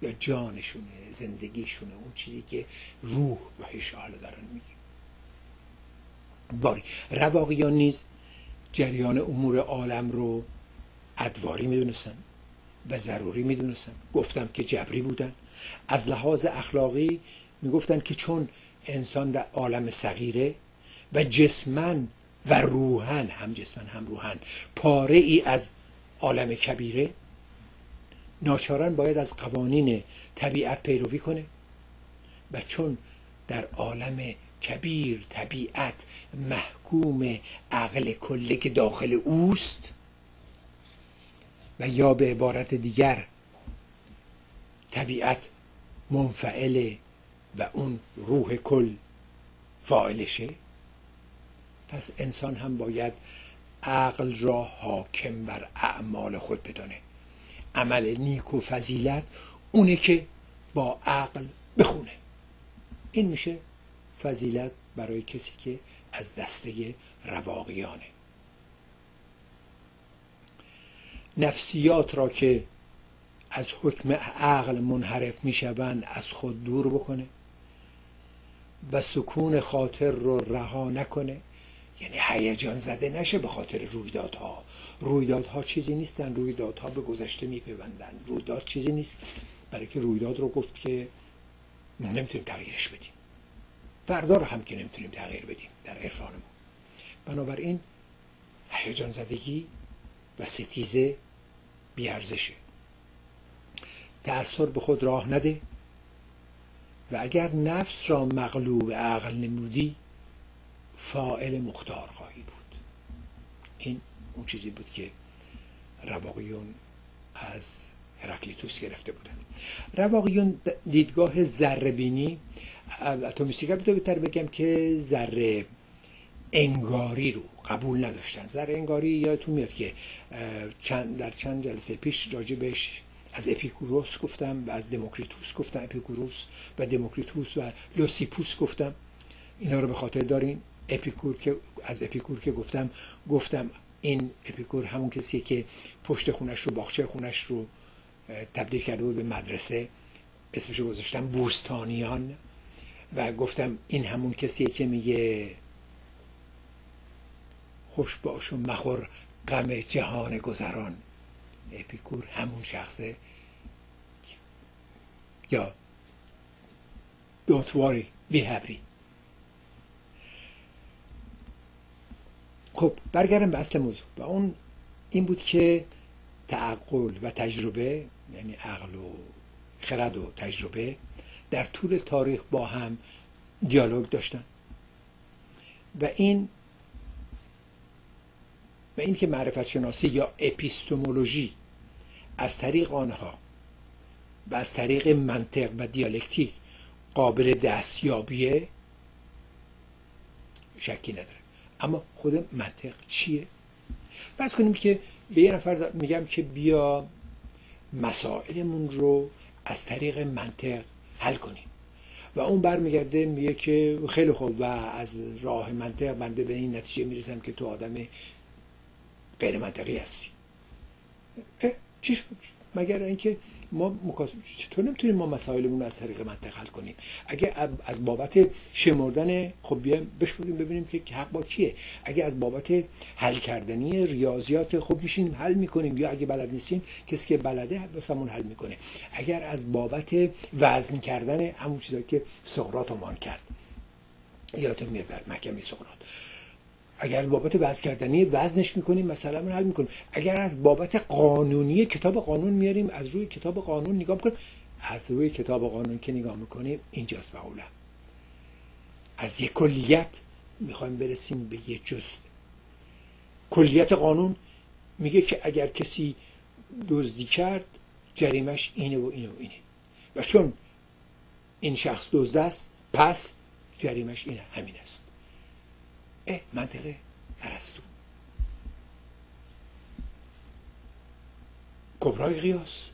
یا جانشونه، زندگیشونه، اون چیزی که روح بهش حالا دارن میگیم. باری رواقیان نیز جریان امور عالم رو ادواری میدونستن و ضروری میدونستن. گفتم که جبری بودن. از لحاظ اخلاقی میگفتن که چون انسان در عالم صغیره و جسمن و روحن، هم جسمن هم روحن، پاره ای از عالم کبیره، ناچارن باید از قوانین طبیعت پیروی کنه و چون در عالم کبیر طبیعت محکوم عقل کله که داخل اوست و یا به عبارت دیگر طبیعت منفعله و اون روح کل فاعلشه، پس انسان هم باید عقل را حاکم بر اعمال خود بدانه. عمل نیک و فضیلت اونه که با عقل بخونه. این میشه فضیلت برای کسی که از دسته رواقیانه. نفسیات را که از حکم عقل منحرف میشوند از خود دور بکنه و سکون خاطر رو رها نکنه، یعنی هیجان زده نشه به خاطر رویدادها. رویدادها چیزی نیستن، رویدادها به گذشته میپیوندن. رویداد چیزی نیست، برای که رویداد رو گفت که ما نمیتونیم تغییرش بدیم، فردا رو هم که نمیتونیم تغییر بدیم در عرفانمون. بنابراین هیجان زدگی و ستیزه بیارزشه. تأثیر به خود راه نده و اگر نفس را مغلوب عقل نمودی فاعل مختار خواهی بود. این اون چیزی بود که رواقیون از هراکلیتوس گرفته بودن. رواقیون دیدگاه ذره بینی، اتمیستیکر بهتر بگم که ذره انگاری رو قبول نداشتن. ذره انگاری یادتون میاد که در چند جلسه پیش راجع بهش از اپیکوروس گفتم و از دموکریتوس گفتم. اپیکوروس و دموکریتوس و لوسیپوس گفتم. اینا رو به خاطر دارین. از اپیکور که گفتم این اپیکور همون کسیه که پشت خونش رو، باغچه خونش رو تبدیل کرده بود به مدرسه، اسمشو گذاشتم بوستانیان، و گفتم این همون کسیه که میگه خوش باش و مخور غم جهان گذران. اپیکور همون شخصه. یا don't worry be happy. خب برگردم به اصل موضوع و اون این بود که تعقل و تجربه، یعنی عقل و خرد و تجربه، در طول تاریخ با هم دیالوگ داشتن و این که معرفت شناسی یا اپیستمولوژی از طریق آنها و از طریق منطق و دیالکتیک قابل دستیابیه شکی نداره. اما خود منطق چیه؟ فرض کنیم که به یه نفر میگم که بیا مسائلمون رو از طریق منطق حل کنیم و اون برمیگرده میگه که خیلی خوب و از راه منطق بنده به این نتیجه میرسم که تو آدم غیر منطقی هستی. چی شد؟ مگر اینکه ما چطور نمیتونیم ما مسائلمون رو از طریق منطق حل کنیم؟ اگه از بابت شمردن، خب بیایم بشمریم ببینیم که حق با کیه. اگه از بابت حل کردنی ریاضیات، خب میشینیم حل میکنیم، یا اگه بلد نیستیم کسی که بلده واسمون حل میکنه. اگر از بابت وزن کردن، همون چیزایی که سقراط مان کرد، یادتون میاد در محکمه سقراط، اگر از بابت وزن کردنی وزنش میکنیم مثلا من حل میکنیم. اگر از بابت قانونی کتاب قانون میاریم، از روی کتاب قانون نگاه میکنیم، از روی کتاب قانون که نگاه میکنیم اینجاست معقولا. از یک کلیت میخوایم برسیم به یک جزء. کلیت قانون میگه که اگر کسی دزدی کرد جریمش اینه و اینه و اینه و چون این شخص دزد است پس جریمش اینه، همین است. منطقه ارسطو. کبرای قیاس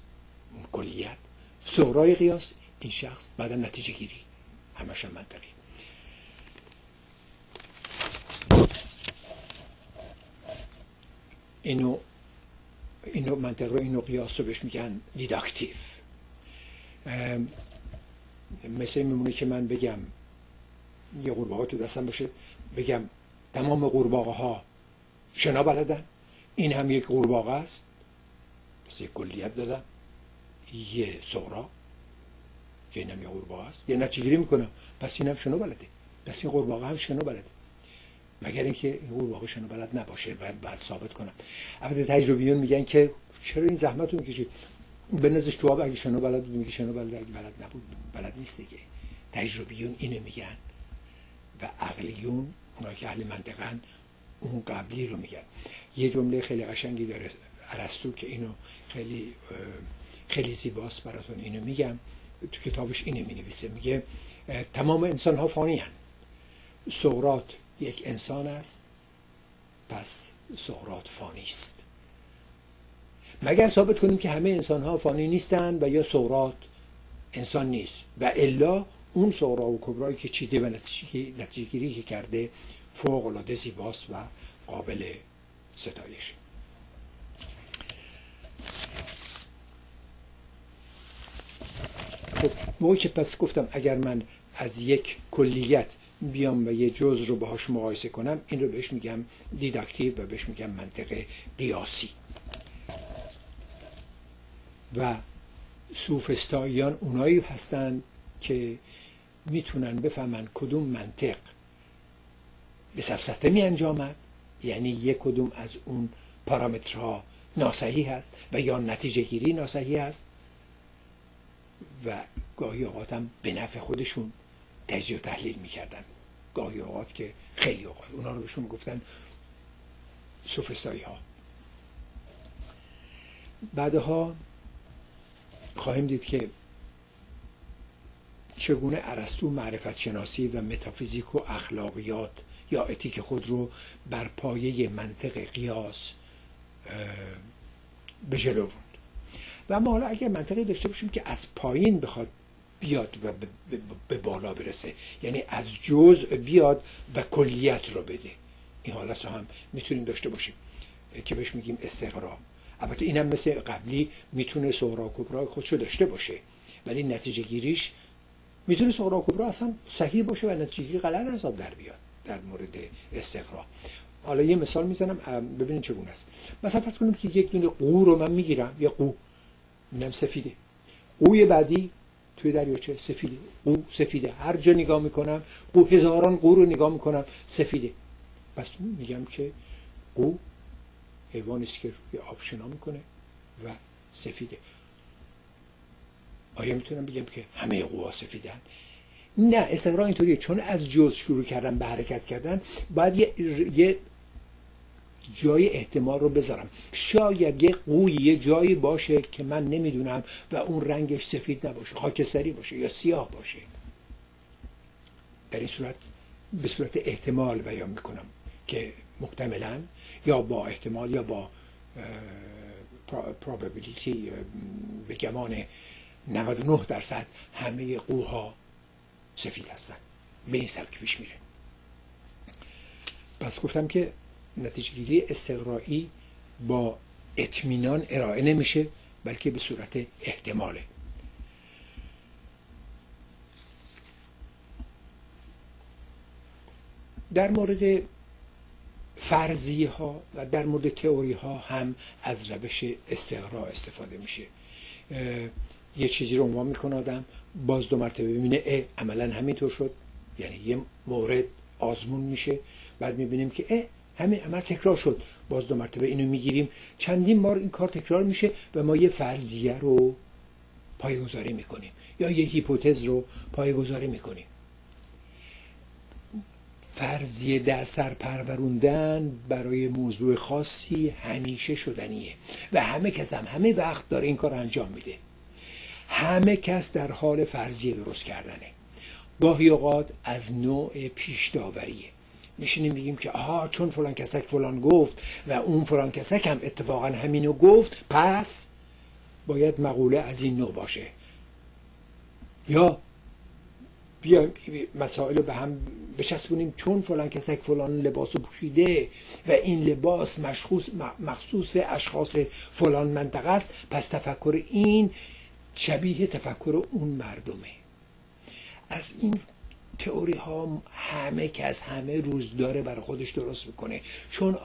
اون کلیت، صغرای قیاس این شخص، بعدا نتیجه گیری، همش هم منطقی. اینو منطق رو، اینو قیاس رو بهش میگن دیداکتیو. مثل میمونه که من بگم یه قورباغه تو دستم باشه، بگم تمام قورباغه ها شنا بلدن، این هم یک قورباغه است، پس یک کلیت دادم، یه صغرا که این هم یه قورباغه است، یه نتیجه گیری میکنم پس این هم شنا بلده، پس این قورباغه هم شنا بلده، مگر اینکه این قورباغه شنا بلد نباشه و بعد ثابت کنم. البته تجربیون میگن که چرا این زحمت رو میکشید، بنزش تو آب، اگه شنا بلد بود میگه شنا بلده، اگه بلد نبود بلد نیست دیگه. تجربیون اینو میگن و عقلیون، اونایی که اهل منطقن، اون قبلی رو میگن. یه جمله خیلی قشنگی داره ارسطو که اینو خیلی زیباست براتون اینو میگم. تو کتابش اینو مینویسه، میگه تمام انسان ها فانی هستند. سقراط یک انسان است، پس سقراط فانی است. مگر ثابت کنیم که همه انسان ها فانی نیستند و یا سقراط انسان نیست و الا اون صغرا و کبرایی که چیده و نتیجه گیری که کرده فوق العاده زیباست و قابل ستایش. خب موقعی که پس گفتم اگر من از یک کلیت بیام و یه جزء رو باهاش مقایسه کنم، این رو بهش میگم دیداکتیو و بهش میگم منطق قیاسی. و سوفسطائیان اونایی هستند که میتونن بفهمن کدوم منطق به سفسطه می انجامد، یعنی یک کدوم از اون پارامترها ناصحیح هست و یا نتیجه گیری ناصحیح هست و گاهی اوقات هم به نفع خودشون تجزیه و تحلیل میکردن. گاهی اوقات که خیلی اوقات اونا رو بهشون گفتن سوفسطایی ها. بعدها خواهیم دید که چگونه ارسطو معرفت شناسی و متافیزیک و اخلاقیات یا اتیک خود رو بر پایه منطق قیاس به جلو روند. و اما حالا اگر منطقی داشته باشیم که از پایین بخواد بیاد و به بالا برسه، یعنی از جزء بیاد و کلیت رو بده، این حالت رو هم میتونیم داشته باشیم که بهش میگیم استقرا. البته این هم مثل قبلی میتونه صغرا و کبرا خودشو داشته باشه، ولی نتیجه گیریش میتونه صغرا و کبرا اصلا صحیح باشه و نتیجه گیری غلط حساب در بیاد در مورد استقرا. حالا یه مثال میزنم ببینید چگونه است. مثلا فرض کنیم که یک دونه قو رو من میگیرم، یه قو میگم سفیده، قوی بعدی توی دریاچه سفیده، قو سفیده، هر جا نگاه میکنم قو، هزاران قو رو نگاه میکنم سفیده، پس میگم که قو حیوانی است که روی آب شنا میکنه و سفیده. آیا میتونم بگم که همه قوها سفیدن؟ نه، استقرا اینطوریه، چون از جزء شروع کردن به حرکت کردن باید یه جای احتمال رو بذارم. شاید یه قوی یه جایی باشه که من نمیدونم و اون رنگش سفید نباشه، خاکستری باشه یا سیاه باشه. در این صورت به صورت احتمال بیان میکنم که محتملاً یا با احتمال یا با probability به گمان 99% همه قوها سفید هستن. به این سبک پیش میره. پس گفتم که نتیجه گیری استقرایی با اطمینان ارائه نمیشه، بلکه به صورت احتماله. در مورد فرضیه ها و در مورد تئوری ها هم از روش استقرا استفاده میشه. یه چیزی رو عنوان میکنه آدم، باز 2 مرتبه ببینه عملا همینطور شد، یعنی یه مورد آزمون میشه، بعد میبینیم که همین عمل تکرار شد، باز 2 مرتبه اینو میگیریم، چندین بار این کار تکرار میشه و ما یه فرضیه رو پایه‌گذاری میکنیم یا یه هیپوتز رو پایه‌گذاری میکنیم. فرضیه در سر پروروندن برای موضوع خاصی همیشه شدنیه و همه کس هم همه وقت داره این کار انجام میده. همه کس در حال فرضیه درست کردنه. گاهی اوقات از نوع پیش داوریه. میشینیم بگیم که چون فلان کسک فلان گفت و اون فلان کسک هم اتفاقا همینو گفت، پس باید مقوله از این نوع باشه. یا بیایم مسائل رو به هم بچسبونیم، چون فلان کسک فلان لباس رو پوشیده و این لباس مخصوص اشخاص فلان منطقه است، پس تفکر این شبیه تفکر اون مردمه. از این تئوری ها همه کس همه روز داره برای خودش درست میکنه. چون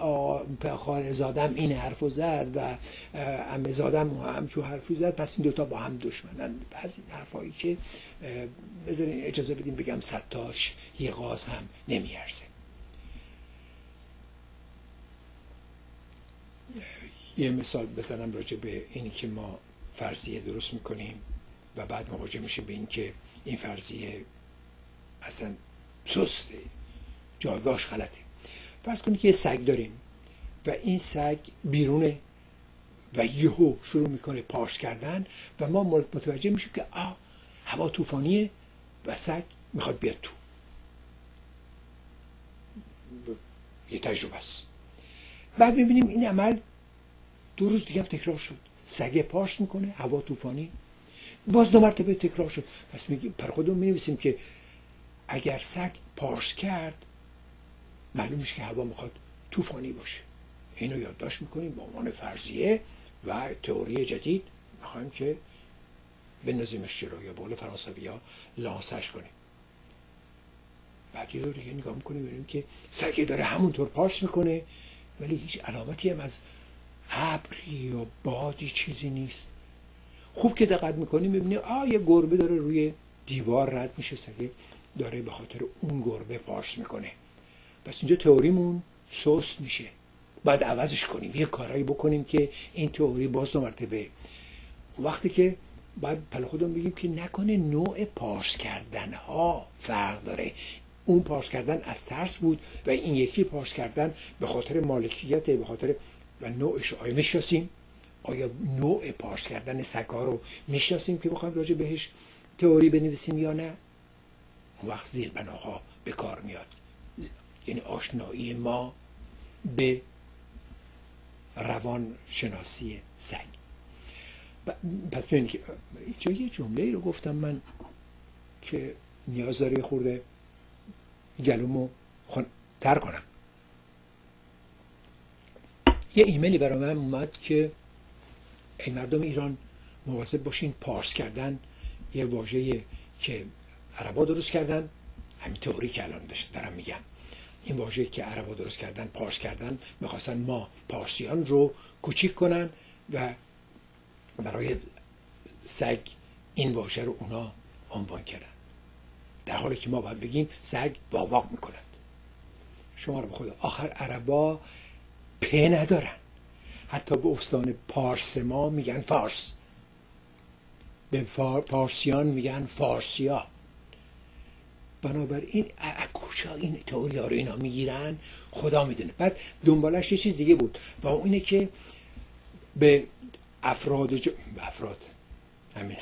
خاله زادم این حرفو زد و عمه زادم همچون حرفو زد، پس این دوتا با هم دشمنن. از این حرفایی که بذارین اجازه بدیم بگم 100 تاش یه غاز هم نمیارزه. یه مثال بزنم راجع به اینی که ما فرضیه درست میکنیم و بعد مواجه میشیم به این که این فرضیه اصلا سسته، جایگاهش غلطه. فرض کنید که یه سگ داریم و این سگ بیرونه و یهو شروع میکنه پارس کردن و ما متوجه میشیم که هوا طوفانیه و سگ میخواد بیاد تو. یه تجربه است. بعد میبینیم این عمل 2 روز دیگه هم تکرار شد. سگ پارس میکنه، هوا طوفانی، باز 2 مرتبه تکرار شد. پس میگیم پر خودمون مینویسیم که اگر سگ پارس کرد معلوم میشه که هوا میخواد طوفانی باشه. اینو یادداشت میکنیم به عنوان فرضیه و تئوری جدید میخوایم که بندازیمش جلو، یا به قول فرانسوی‌ها لانسش کنیم. بعد یه دور دیگه نگاه میکنیم ببینیم که سگ داره همونطور پارس میکنه ولی هیچ علامتی هم از ابری یا بادی چیزی نیست. خوب که دقت میکنیم میبینیم یه گربه داره روی دیوار رد میشه، سگ داره به خاطر اون گربه پارس میکنه. پس اینجا تئوریمون سست میشه، بعد عوضش کنیم، یه کارایی بکنیم که این تئوری باز 2 مرتبه. وقتی که بعد پل خودمون بگیم که نکنه نوع پارس کردن ها فرق داره. اون پارس کردن از ترس بود و این یکی پارس کردن به خاطر مالکیت، به خاطر و نوعش. آیا میشناسیم؟ آیا نوع پارس کردن سگ‌ها رو میشناسیم که بخوایم راجع بهش تئوری بنویسیم یا نه؟ اون وقت زیربناها به کار میاد، یعنی آشنایی ما به روان شناسی سگ. پس ببینید که اینجا یه جمله رو گفتم من که نیاز داره خورده گلومو تر کنم. یه ایمیلی برای من اومد که ای مردم ایران مواظب باشین، پارس کردن یه واژه‌ای که عربا درست کردن، همین تئوری که الان دارم میگم، این واژه‌ای که عربا درست کردن، پارس کردن، میخواستن ما پارسیان رو کوچیک کنن و برای سگ این واژه رو اونا عنوان کردن، در حالی که ما باید بگیم سگ واق واق میکنند. شما رو به خدا، آخر عربا پ ندارن. حتی به استان پارسما میگن فارس، به پارسیان میگن فارسیا. بنابراین کجا این تئوریا رو اینا میگیرن خدا میدونه. بعد دنبالش یه چیز دیگه بود و اون اینه که به افراد همین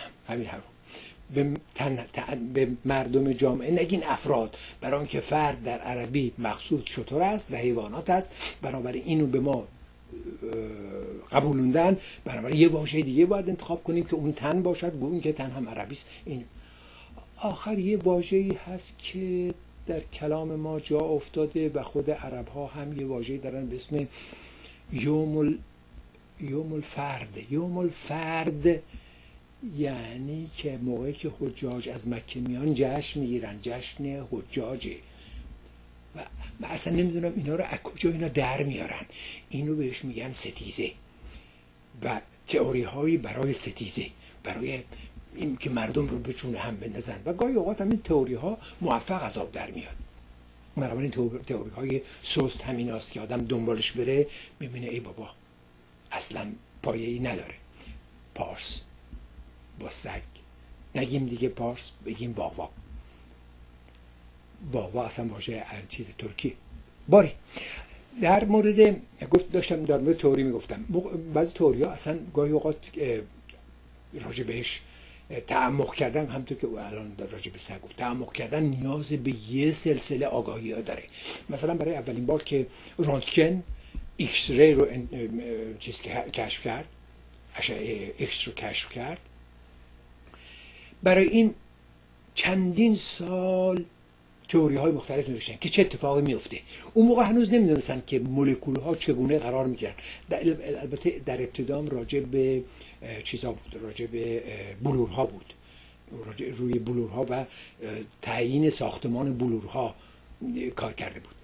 به مردم جامعه نگین افراد، برای اینکه فرد در عربی مقصود شتر است و حیوانات است، بنابراین اینو به ما قبولوندن، بنابراین یه واژه دیگه باید انتخاب کنیم که اون تن باشد، گوییم که تن هم عربی است. این آخر یه واژه‌ای هست که در کلام ما جا افتاده و خود عرب ها هم یه واژه‌ای دارن به اسم یوم الفرد، یعنی که موقعی که حجاج از مکه میان جشن میگیرن، جشن حجاجه. و من اصلا نمیدونم اینا رو از کجا اینا در میارن. اینو بهش میگن ستیزه و تئوری هایی برای ستیزه، برای این که مردم رو به چون هم بندازن و گاهی اوقات هم این تئوری ها موفق از آب در میاد. بنابراین تئوری های سست همین است که آدم دنبالش بره ببینه ای بابا اصلا پایه‌ای نداره. پارس با سگ، نگیم دیگه پارس، بگیم واق اصلا واژه چیز ترکی. باری در مورد داشتم در مورد تئوری میگفتم، بعضی تئوری‌ها اصلا گاهی اوقات راجع بهش تعمق کردن، همونطور که الان در راجع به سگ تعمق کردن نیاز به یه سلسله آگاهی‌ها داره. مثلا برای اولین بار که رنتگن ایکس ری رو کشف کرد، اشعه ایکس رو کشف کرد، برای این چندین سال تئوری های مختلف نوشتن که چه اتفاقی میفته. اون موقع هنوز نمیدونستن که مولکول ها چگونه قرار میگیرن. البته در ابتدام راجع به چیزا بود، راجع به بلورها بود، روی بلورها و تعیین ساختمان بلورها کار کرده بود.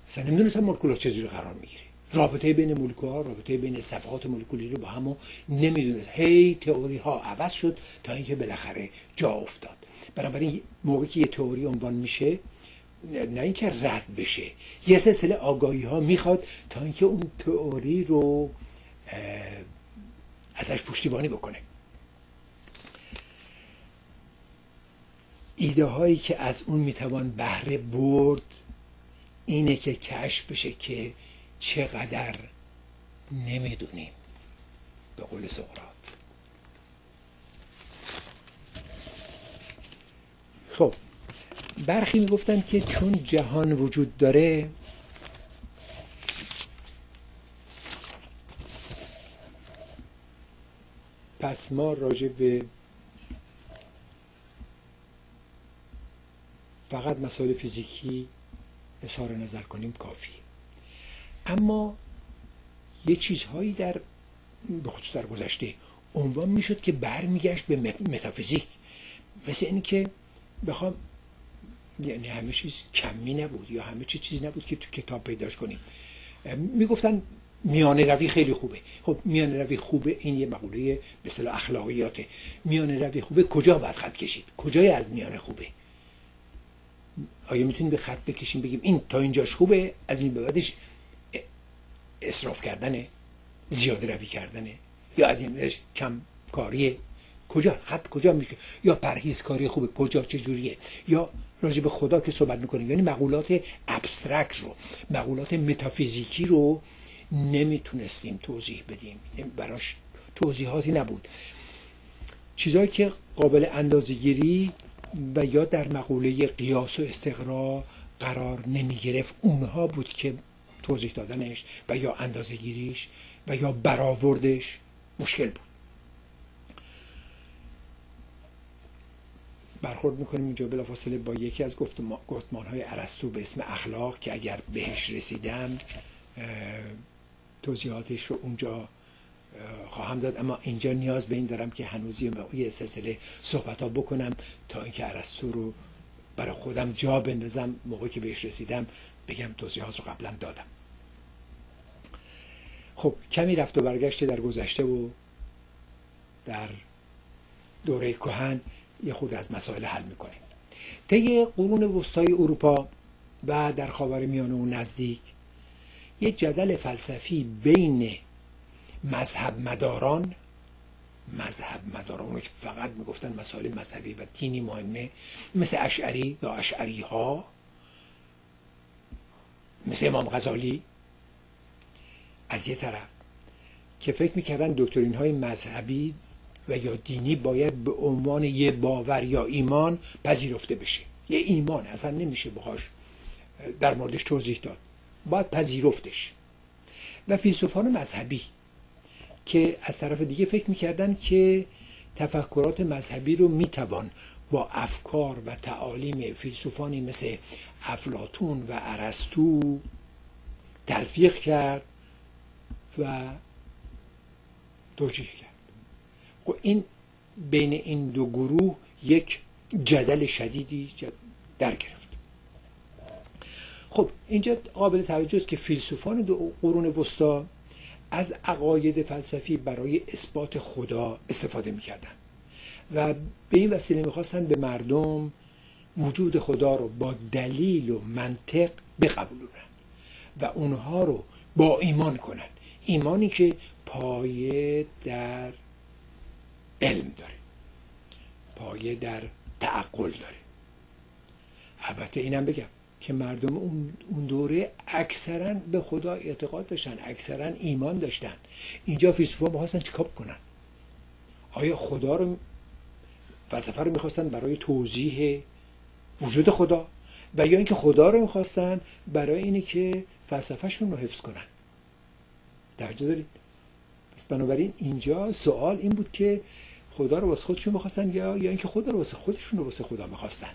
اصلا نمیدونستن مولکول ها چجوری قرار میگیره، رابطه بین مولکول ها، رابطه بین صفحات مولکولی رو با هم نمیدونست. هی تئوری ها عوض شد تا اینکه بالاخره جا افتاد. بنابراین موقعی که یه تئوری عنوان میشه، نه اینکه رد بشه، یه سلسله آگاهی ها میخواد تا اینکه اون تئوری رو ازش پشتیبانی بکنه. ایده هایی که از اون میتوان بهره برد اینه که کشف بشه که چقدر نمیدونیم، به قول سقراط. خب برخی میگفتن که چون جهان وجود داره پس ما راجع به فقط مسائل فیزیکی اظهار نظر کنیم کافی. اما یه چیزهایی به خصوص در گذشته عنوان میشد که برمیگشت به متافیزیک، مثل این که بخوام، یعنی همه چیز کمی نبود یا همه چیزی نبود که تو کتاب پیداش کنیم. میگفتن میانه روی خیلی خوبه. خب میانه روی خوبه، این یه مقوله به اصطلاح اخلاقیاته. میانه روی خوبه، کجا باید خط کشید؟ کجای از میانه خوبه؟ آیا میتونیم به خط بکشیم بگیم این تا اینجاش خوبه، از این به بعدش اسراف کردنه، زیاده روی کردنه، یا از این بعدش کم کاریه؟ کجا خط کجا میشه؟ یا پرهیزکاری خوبه کجا، چه جوریه؟ یا راجع به خدا که صحبت میکنیم، یعنی مقولات ابسترکت رو، مقولات متافیزیکی رو نمیتونستیم توضیح بدیم، براش توضیحاتی نبود. چیزایی که قابل اندازه‌گیری و یا در مقوله قیاس و استقرا قرار نمی گرفت، اونها بود که توضیح دادنش و یا اندازه‌گیریش و یا برآوردش مشکل بود. برخورد میکنیم اینجا بلافاصله با یکی از گفتمان‌های ارسطو به اسم اخلاق که اگر بهش رسیدم توضیحاتش رو اونجا خواهم داد، اما اینجا نیاز به این دارم که هنوز یه سلسله صحبت‌ها بکنم تا اینکه ارسطو رو برای خودم جا بندازم، موقعی که بهش رسیدم بگم توضیحات رو قبلا دادم. خب کمی رفت و برگشت در گذشته و در دوره کهن یه خود از مسائل حل میکنیم. طی قرون وسطای اروپا و در خاورمیانه و نزدیک یه جدل فلسفی بین مذهب مداران که فقط میگفتن مسائل مذهبی و دینی مهمه، مثل اشعری یا اشعری ها، مثل امام غزالی از یه طرف، که فکر میکردن دکترین های مذهبی و یا دینی باید به عنوان یه باور یا ایمان پذیرفته بشه. یه ایمان اصلا نمیشه بخواش در موردش توضیح داد، باید پذیرفتش. و فیلسوفان مذهبی که از طرف دیگه فکر میکردن که تفکرات مذهبی رو میتوان با افکار و تعالیم فیلسوفانی مثل افلاطون و ارسطو تلفیق کرد و توجیه کرد. خب این بین این دو گروه یک جدل شدیدی در گرفت. خب اینجا قابل توجه است که فیلسوفان دو قرون وسطا از عقاید فلسفی برای اثبات خدا استفاده میکردن و به این وسیله میخواستن به مردم وجود خدا رو با دلیل و منطق بقبولونن و اونها رو با ایمان کنن، ایمانی که پایه در علم داره، پایه در تعقل داره. البته اینم بگم که مردم اون دوره اکثرا به خدا اعتقاد داشتن، اکثرا ایمان داشتن. اینجا فیلسوفا می‌خواستن چیکار کنن؟ آیا خدا رو، فلسفه رو می‌خواستن برای توضیح وجود خدا و یا اینکه خدا رو می‌خواستن برای اینی که فلسفه‌شون رو حفظ کنن؟ توجه دارید؟ پس بنابراین اینجا سوال این بود که خدا رو واسه خودشون می‌خواستن یا اینکه خدا رو واسه خودشون رو واسه خدا می‌خواستن.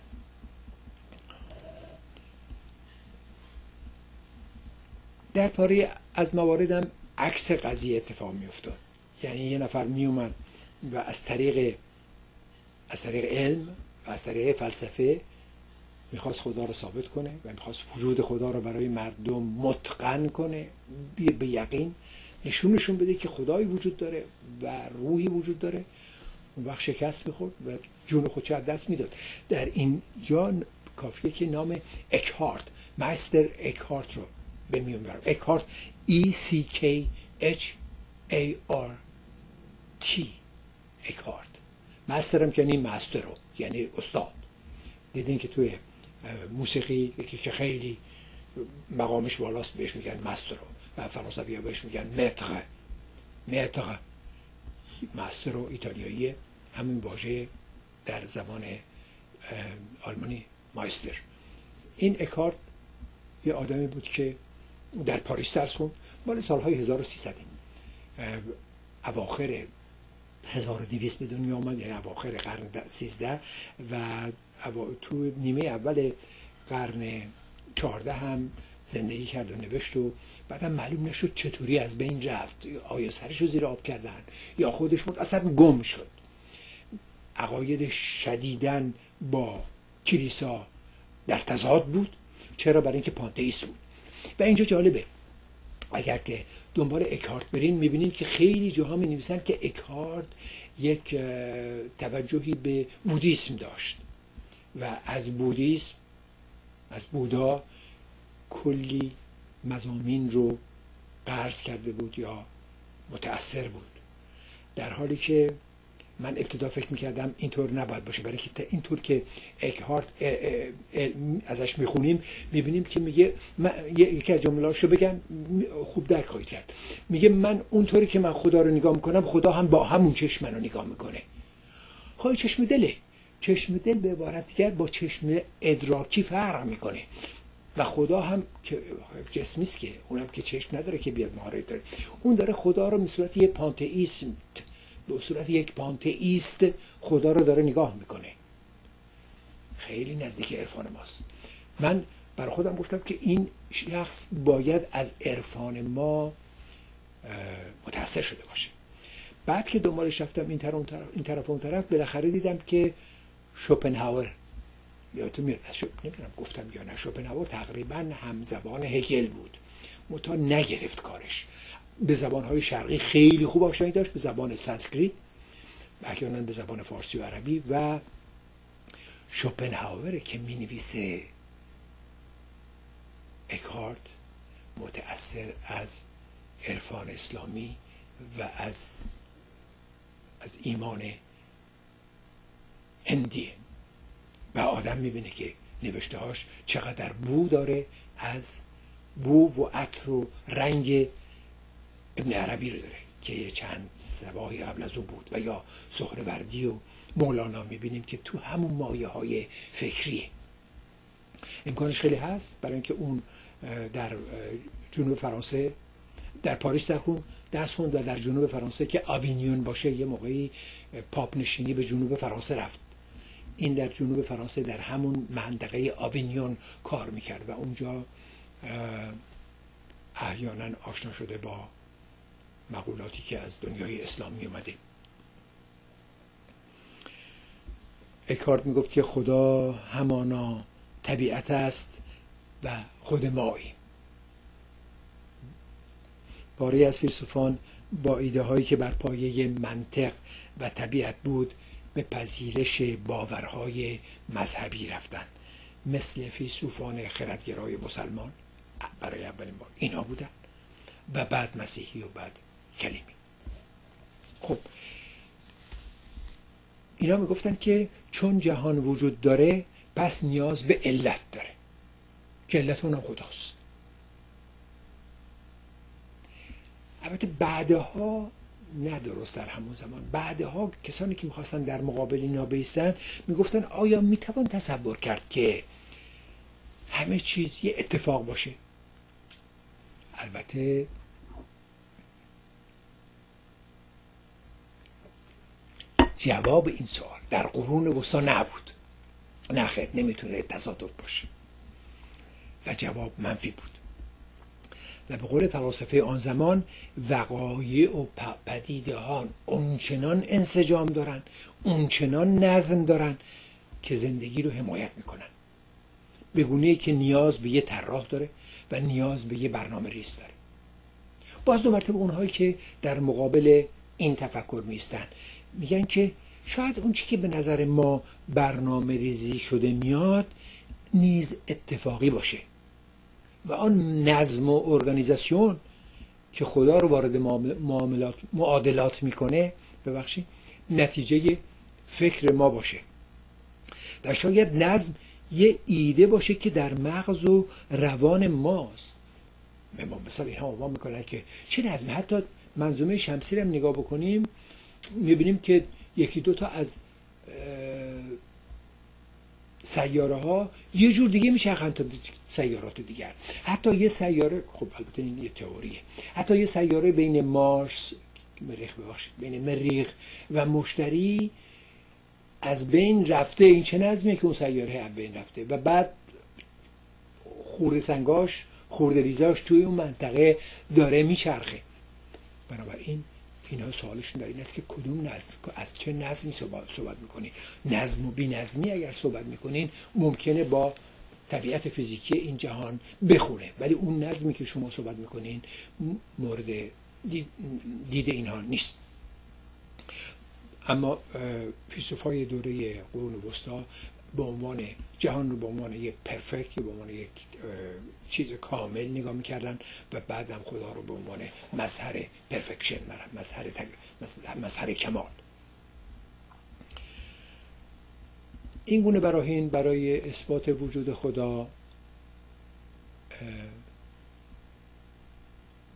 در پاره از مواردم عکس قضیه اتفاق می افتاد. یعنی یه نفر می اومد و از طریق علم و از طریق فلسفه میخواست خدا رو ثابت کنه و میخواست وجود خدا رو برای مردم متقن کنه، به یقین نشونشون بده که خدایی وجود داره و روحی وجود داره. اون وقت شکست میخورد و جون خودش از دست میداد. در اینجا کافیه که نام اکهارت، مستر اکهارت رو به میون برم. اکهارت ECKHART، اکهارت. مسترم که یعنی مسترو، یعنی استاد. دیدین که توی موسیقی یکی که خیلی مقامش بالاست بهش میگن مسترو و فرانسوی ها بهش میگن متر. مسترو ایتالیاییه، همین واژه در زبان آلمانی مایستر. این اکهارت یه آدمی بود که در پاریس درس خوند، مال سالهای 1300، اواخر 1200 به دنیا آمد، یعنی اواخر قرن 13 و تو نیمه اول قرن 14 هم زندگی کرد و نوشت و بعدم معلوم نشد چطوری از بین رفت، آیا سرش رو زیر آب کردن یا خودش اصلا گم شد. عقاید شدیداً با کلیسا در تضاد بود. چرا؟ برای اینکه پانتئیست بود. و اینجا جالبه، اگر که دنبال اکهارت برین میبینین که خیلی جاها می نویسن که اکهارت یک توجهی به بودیسم داشت و از بودیسم، از بودا کلی مضامین رو قرض کرده بود یا متأثر بود، در حالی که من ابتدا فکر میکردم اینطور نباید باشه، برای که اینطور که اکهارت ازش میخونیم میبینیم که میگه، یکی از جمله‌هاشو بگم خوب درک خواهید کرد، میگه من اونطوری که من خدا رو نگاه میکنم خدا هم با همون چشم منو نگاه میکنه. خواهی چشم دله، چشم دل به عبارت دیگر با چشم ادراکی فرق میکنه و خدا هم که جسمی است، که اونم که چشم نداره که بیاد مهارت داره، اون داره خدا رو به صورت یه پانتئیسم، به صورت یک پانتئیست خدا رو داره نگاه میکنه. خیلی نزدیک عرفان ماست. من برای خودم گفتم که این شخص باید از عرفان ما متأثر شده باشه. بعد که دنبالش رفتم این طرف اون طرف، بالاخره دیدم که شوپنهاور، یادتون میاد، نمیدونم گفتم یا نه، شوپنهاور تقریبا همزبان هگل بود، منتها نگرفت کارش. به زبانهای شرقی خیلی خوب آشنایی داشت، به زبان سانسکریت، احیانا به زبان فارسی و عربی. و شوپنهاور که می نویسه اکهارت متأثر از عرفان اسلامی و از ایمان هندیه و آدم میبینه که نوشته هاش چقدر بو داره از بو و عطر و رنگ ابن عربی رو داره که چند سباهی قبل از او بود، و یا سهروردی و مولانا میبینیم که تو همون مایه های فکریه. امکانش خیلی هست برای اینکه اون در جنوب فرانسه در پاریس درس خوند و در جنوب فرانسه که آوینیون باشه، یه موقعی پاپ نشینی به جنوب فرانسه رفت، این در جنوب فرانسه در همون منطقه آوینیون کار میکرد و اونجا احیانا آشنا شده با مقولاتی که از دنیای اسلامی اومده. اکارت میگفت که خدا همانا طبیعت است و خود مایی. پاره از فیلسوفان با ایده هایی که بر پایه منطق و طبیعت بود به پذیرش باورهای مذهبی رفتن، مثل فیلسوفان خردگرای مسلمان برای اولین بار اینا بودن و بعد مسیحی و بعد کلیمی. خب اینا میگفتن که چون جهان وجود داره پس نیاز به علت داره که علت اونم خداست. البته بعدها نه درست در همون زمان، بعدها کسانی که میخواستن در مقابل اینا بایستن میگفتن آیا میتوان تصور کرد که همه چیز یه اتفاق باشه؟ البته جواب این سوال در قرون وسطا نبود. نه خیر، نمیتونه تصادف باشه و جواب منفی بود. و به قول فلاسفه آن زمان وقایع و پدیده ها اونچنان انسجام دارن، اونچنان نظم دارن که زندگی رو حمایت میکنن، به گونه‌ای که نیاز به یه طراح داره و نیاز به یه برنامه ریز داره. باز دو مرتبه اونهایی که در مقابل این تفکر میستن میگن که شاید اون چی که به نظر ما برنامه ریزی شده میاد نیز اتفاقی باشه و آن نظم و ارگانیزاسیون که خدا رو وارد معادلات میکنه ببخشید نتیجه فکر ما باشه و شاید نظم یه ایده باشه که در مغز و روان ماست. ما مثلا اینها عنوان میکنن که چه نظم. حتی منظومه شمسی رو نگاه بکنیم میبینیم که یکی دو تا از سیاره ها یه جور دیگه میچرخن تا سیارات دیگر. حتی یه سیاره، خب البته این یه تئوریه، حتی یه سیاره بین مارس بین مریخ و مشتری از بین رفته. این چه نظمیه که اون سیاره از بین رفته و بعد خورده سنگاش خورده ریزاش توی اون منطقه داره میچرخه. بنابراین اینها سوالشون در این است که کدوم نظم، از چه نظمی صحبت میکنین؟ نظم و بی نظمی اگر صحبت میکنین ممکنه با طبیعت فیزیکی این جهان بخونه، ولی اون نظمی که شما صحبت میکنین مورد دید اینها نیست. اما فیلسوفای دوره قرون وسطا به عنوان جهان رو به عنوان یک پرفکت، به عنوان یک چیز کامل نگاه میکردن و بعد هم خدا رو به عنوان مظهر پرفکشن، مظهر کمال. این گونه براهین برای اثبات وجود خدا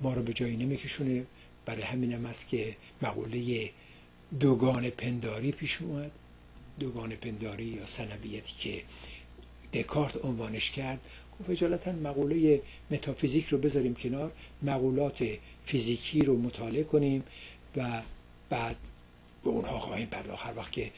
ما رو به جایی نمیکشونه. برای همین هم است که مقوله دوگانه پنداری پیش اومد. دوگانه پنداری یا ثنویتی که دکارت عنوانش کرد، گفت اجالتا مقوله متافیزیک رو بذاریم کنار، مقولات فیزیکی رو مطالعه کنیم و بعد به اونها خواهیم پرداخت. هر وقت که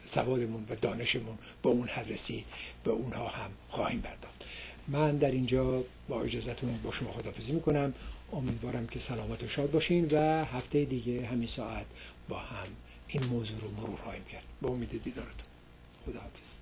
سوادمون و دانشمون به اون حد رسید به اونها هم خواهیم پرداخت. من در اینجا با اجازهتون با شما خداحافظی میکنم. امیدوارم که سلامت و شاد باشین و هفته دیگه همین ساعت با هم این موضوع رو مرور خواهیم کرد. با امید دیدارتون. خداحافظ.